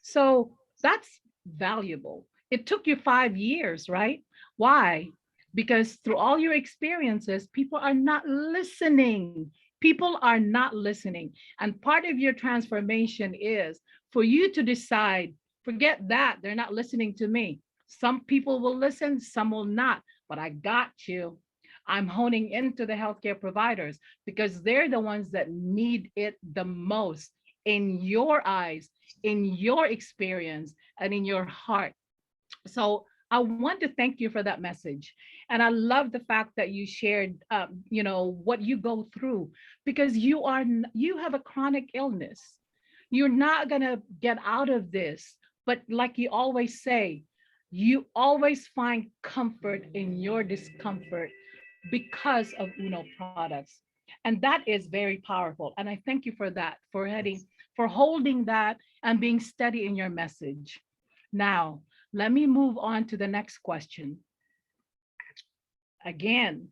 So that's valuable. It took you 5 years, right? Why? Because through all your experiences, people are not listening. People are not listening. And part of your transformation is for you to decide, forget that, they're not listening to me. Some people will listen, some will not, but I got you. I'm honing into the healthcare providers because they're the ones that need it the most in your eyes, in your experience, and in your heart. So I want to thank you for that message. And I love the fact that you shared, what you go through because you have a chronic illness. You're not going to get out of this. But like you always say, you always find comfort in your discomfort because of Uno products. And that is very powerful. And I thank you for that, for holding that and being steady in your message. Now, let me move on to the next question. Again,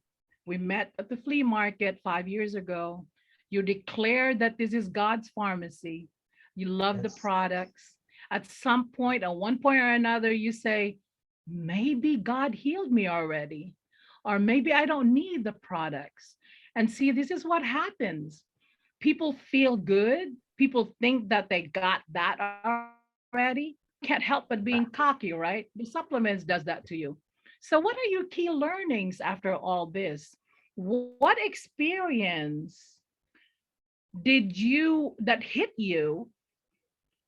we met at the flea market 5 years ago. You declared that this is God's pharmacy. You love the Yes. products. At some point, at one point or another, you say, maybe God healed me already, or maybe I don't need the products. And see, this is what happens. People feel good. People think that they got that already. Can't help but being cocky, right? The supplements does that to you. So what are your key learnings after all this? What experience that hit you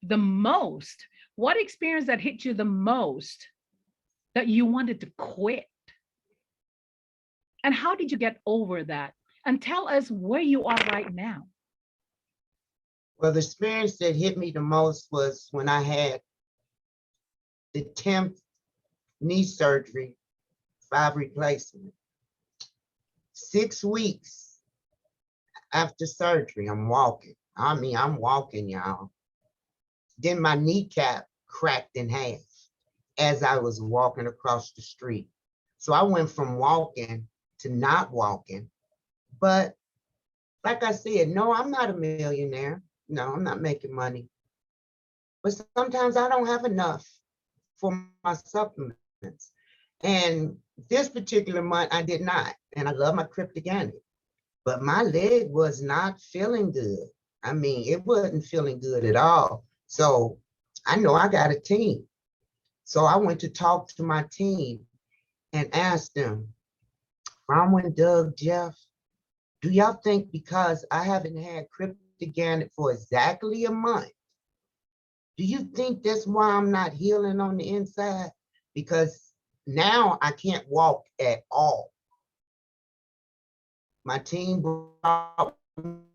the most? What experience that hit you the most that you wanted to quit? And how did you get over that? And tell us where you are right now. well, the experience that hit me the most was when I had the 10th knee surgery, 5 replacement. 6 weeks after surgery, I'm walking. I mean, I'm walking, y'all. Then my kneecap cracked in half as I was walking across the street. So I went from walking to not walking. But like I said, no, I'm not a millionaire. No, I'm not making money. But sometimes I don't have enough for my supplements. And this particular month, I did not. And I love my cryptogenic. But my leg was not feeling good. I mean, it wasn't feeling good at all. So I know I got a team. So I went to talk to my team and asked them, Bronwyn, Doug, Jeff, do y'all think because I haven't had cryptogenic for exactly a month, do you think that's why I'm not healing on the inside? Because now I can't walk at all. My team brought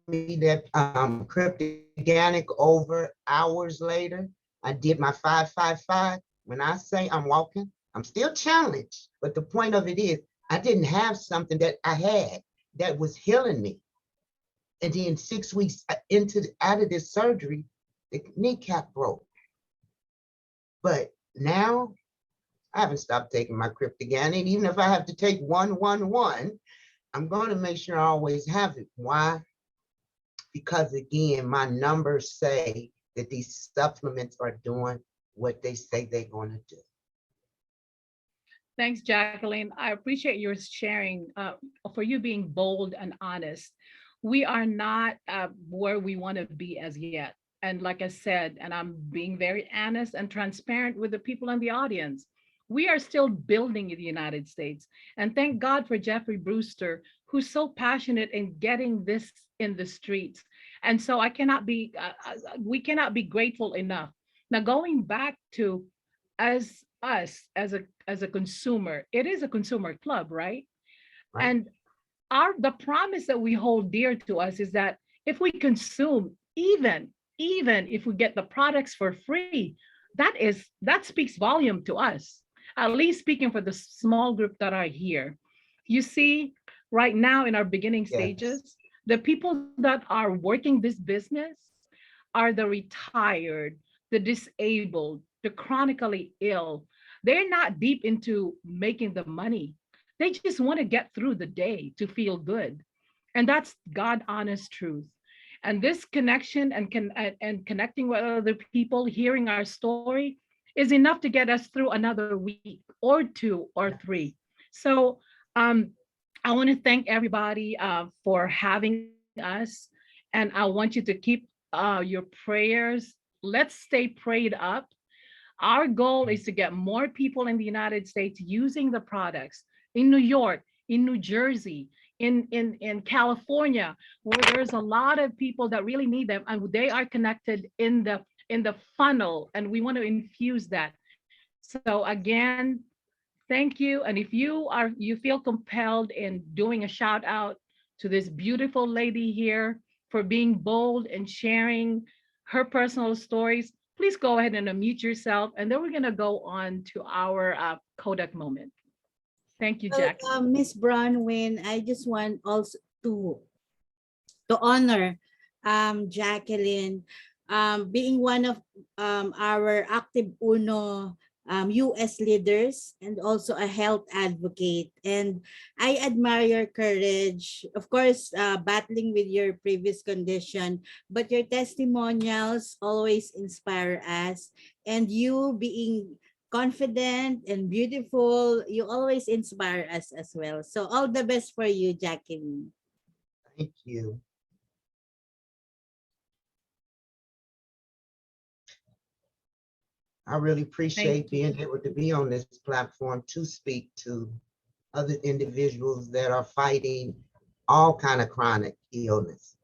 me that cryptogenic over hours later. I did my 5-5-5. When I say I'm walking, I'm still challenged. But the point of it is, I didn't have something that I had that was healing me. And then 6 weeks out of this surgery, the kneecap broke. But now I haven't stopped taking my cryptogenic. Even if I have to take 1-1-1, I'm going to make sure I always have it. Why? Because again, my numbers say that these supplements are doing what they say they're going to do. Thanks, Jacqueline. I appreciate your sharing, for you being bold and honest. We are not where we want to be as yet. And like I said, and I'm being very honest and transparent with the people in the audience, we are still building in the United States. And thank God for Jeffrey Brewster, who's so passionate in getting this in the streets. And so we cannot be grateful enough. Now, going back to as us, as a consumer, it is a consumer club, right? Right. And the promise that we hold dear to us is that if we consume, even if we get the products for free, that speaks volume to us, at least speaking for the small group that are here. You see, right now in our beginning Yes. stages, the people that are working this business are the retired, the disabled, the chronically ill. They're not deep into making the money. They just want to get through the day to feel good. And that's God honest truth. And this connection and connecting with other people, hearing our story is enough to get us through another week or two or three. So um, I want to thank everybody for having us. And I want you to keep your prayers. Let's stay prayed up. Our goal is to get more people in the United States using the products in New York, in New Jersey, in California, where there's a lot of people that really need them, and they are connected in the funnel, and we want to infuse that. So again, thank you. And if you feel compelled in doing a shout out to this beautiful lady here for being bold and sharing her personal stories, please go ahead and unmute yourself. And then we're going to go on to our Kodak moment. Thank you, Well, Jack. Miss Bronwyn, I just want also to honor Jacqueline being one of our active UNO US leaders and also a health advocate. And I admire your courage, of course, battling with your previous condition, but your testimonials always inspire us. And you being confident and beautiful, you always inspire us as well. So all the best for you, Jacqueline. Thank you. I really appreciate being able to be on this platform to speak to other individuals that are fighting all kind of chronic illness.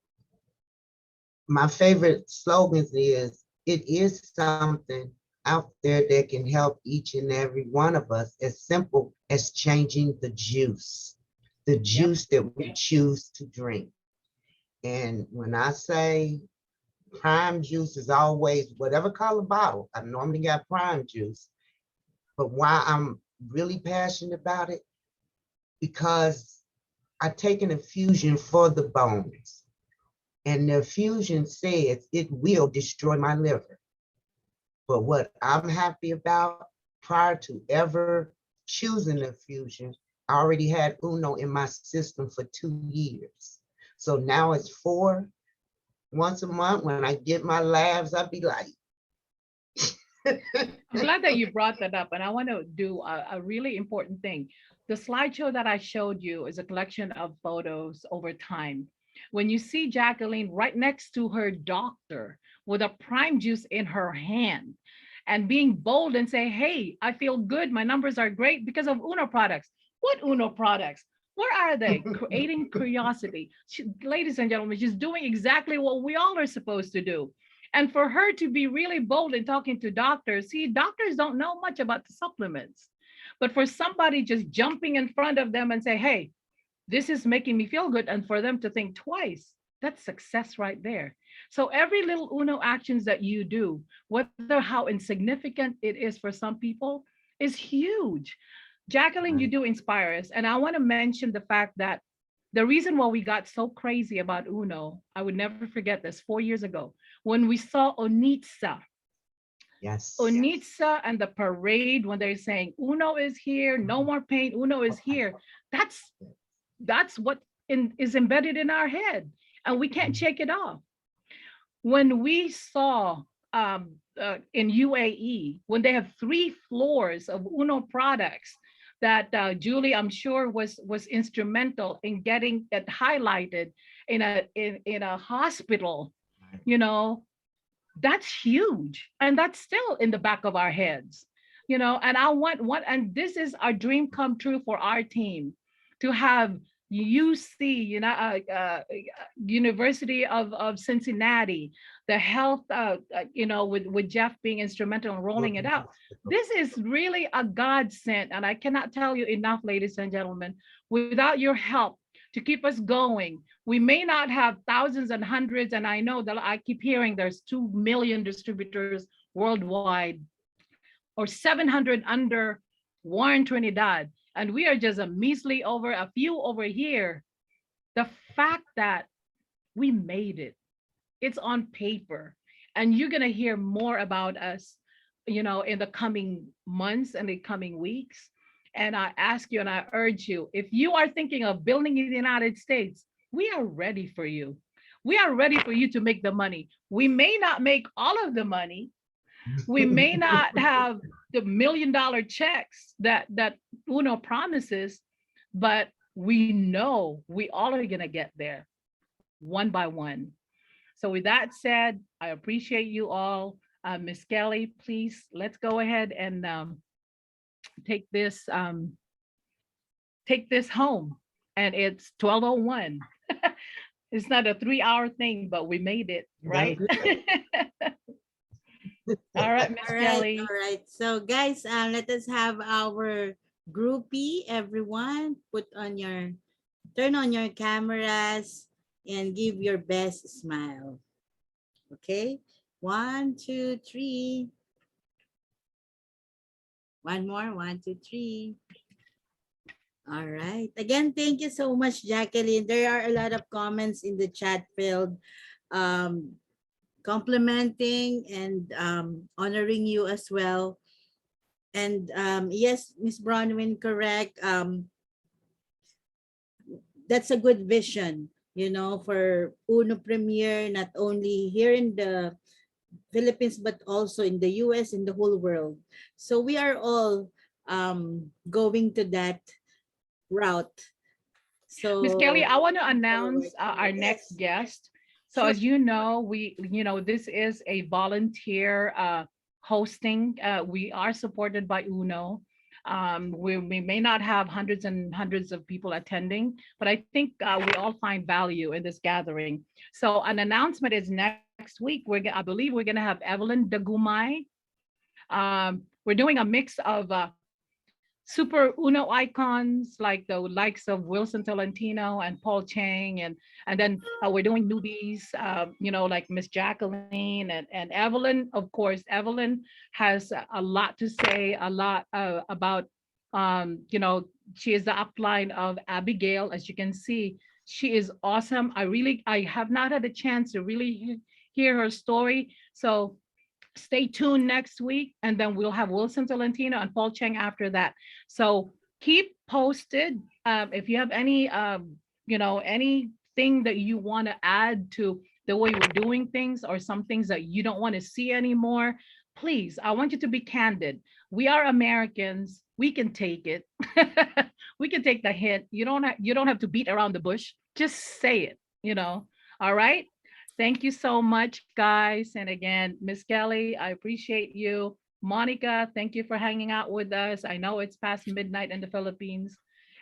My favorite slogans is, it is something out there that can help each and every one of us, as simple as changing the juice that we choose to drink. And when I say prime juice is always whatever color bottle, I normally got prime juice, but why I'm really passionate about it, because I take an infusion for the bones, and the infusion says it will destroy my liver. But what I'm happy about, prior to ever choosing the infusion, I already had UNO in my system for 2 years. So now it's 4. Once a month when I get my labs, I'll be like. I'm glad that you brought that up. And I want to do a really important thing. The slideshow that I showed you is a collection of photos over time. When you see Jacqueline right next to her doctor with a prime juice in her hand and being bold and say, hey, I feel good. My numbers are great because of UNO products. What UNO products? Where are they? Creating curiosity. Ladies and gentlemen, she's doing exactly what we all are supposed to do. And for her to be really bold in talking to doctors, see, doctors don't know much about the supplements. But for somebody just jumping in front of them and say, hey, this is making me feel good, and for them to think twice, that's success right there. So every little UNO actions that you do, whether how insignificant it is for some people, is huge. Jacqueline, you do inspire us. And I want to mention the fact that the reason why we got so crazy about UNO, I would never forget this, 4 years ago, when we saw Onitsa. Yes. Onitsa and the parade, when they're saying UNO is here, no more pain, UNO is here. That's what is embedded in our head, and we can't shake it off. When we saw in UAE, when they have 3 floors of UNO products, that Julie, I'm sure, was instrumental in getting that highlighted in a hospital, you know, that's huge. And that's still in the back of our heads, you know, and and this is our dream come true for our team, to have UC, University of Cincinnati, the health, with Jeff being instrumental in rolling it out. This is really a godsend, and I cannot tell you enough, ladies and gentlemen. Without your help, to keep us going. We may not have thousands and hundreds, and I know that I keep hearing there's 2 million distributors worldwide, or 700 under Warren Trinidad, and we are just a measly over a few over here. The fact that we made it, it's on paper, and you're gonna hear more about us, you know, in the coming months and the coming weeks. And I ask you and I urge you, if you are thinking of building in the United States, we are ready for you. We are ready for you to make the money. We may not make all of the money. We may not have the $1 million checks that Uno promises, but we know we all are gonna get there one by one. So with that said, I appreciate you all. Ms. Kelly, please, let's go ahead and take this home. And it's 12:01. It's not a 3-hour thing, but we made it, right? All right, Ms. All right, Kelly. all right. So guys, let us have our groupie. Everyone, turn on your cameras and give your best smile. Okay, 1, 2, 3. One more, 1, 2, 3. All right. Again, thank you so much, Jacqueline. There are a lot of comments in the chat field, complimenting and honoring you as well. And yes, Ms. Bronwyn, correct. That's a good vision, you know, for Uno Premier, not only here in the Philippines, but also in the US, in the whole world. So we are all going to that route. So Ms. Kelly, I want to forward. announce our next guest. So Sure. as you know, this is a volunteer hosting. We are supported by Uno. We may not have hundreds and hundreds of people attending, but I think we all find value in this gathering. So an announcement is next week. I believe we're gonna have Evelyn Dagumay. We're doing a mix of super Uno icons like the likes of Wilson Tolentino and Paul Chang, and then we're doing newbies, like Miss Jacqueline and Evelyn. Of course, Evelyn has a lot to say, a lot about, she is the upline of Abigail. As you can see, she is awesome. I have not had a chance to really hear her story. So stay tuned next week, and then we'll have Wilson Tolentino and Paul Chang after that. So keep posted. If you have any, anything that you want to add to the way we're doing things, or some things that you don't want to see anymore, please, I want you to be candid. We are Americans. We can take it. We can take the hint. You don't have to beat around the bush. Just say it, all right? Thank you so much, guys. And again, Miss Kelly, I appreciate you. Monica, thank you for hanging out with us. I know it's past midnight in the Philippines,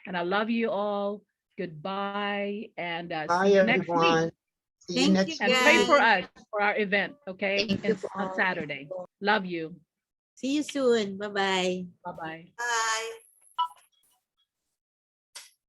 and I love you all. Goodbye, and Bye, see you next week. everyone. See you Thank next you, And week. pray for guys. us for our event, okay? Thank you It's on Saturday. Love you. See you soon. Bye-bye. Bye-bye. Bye.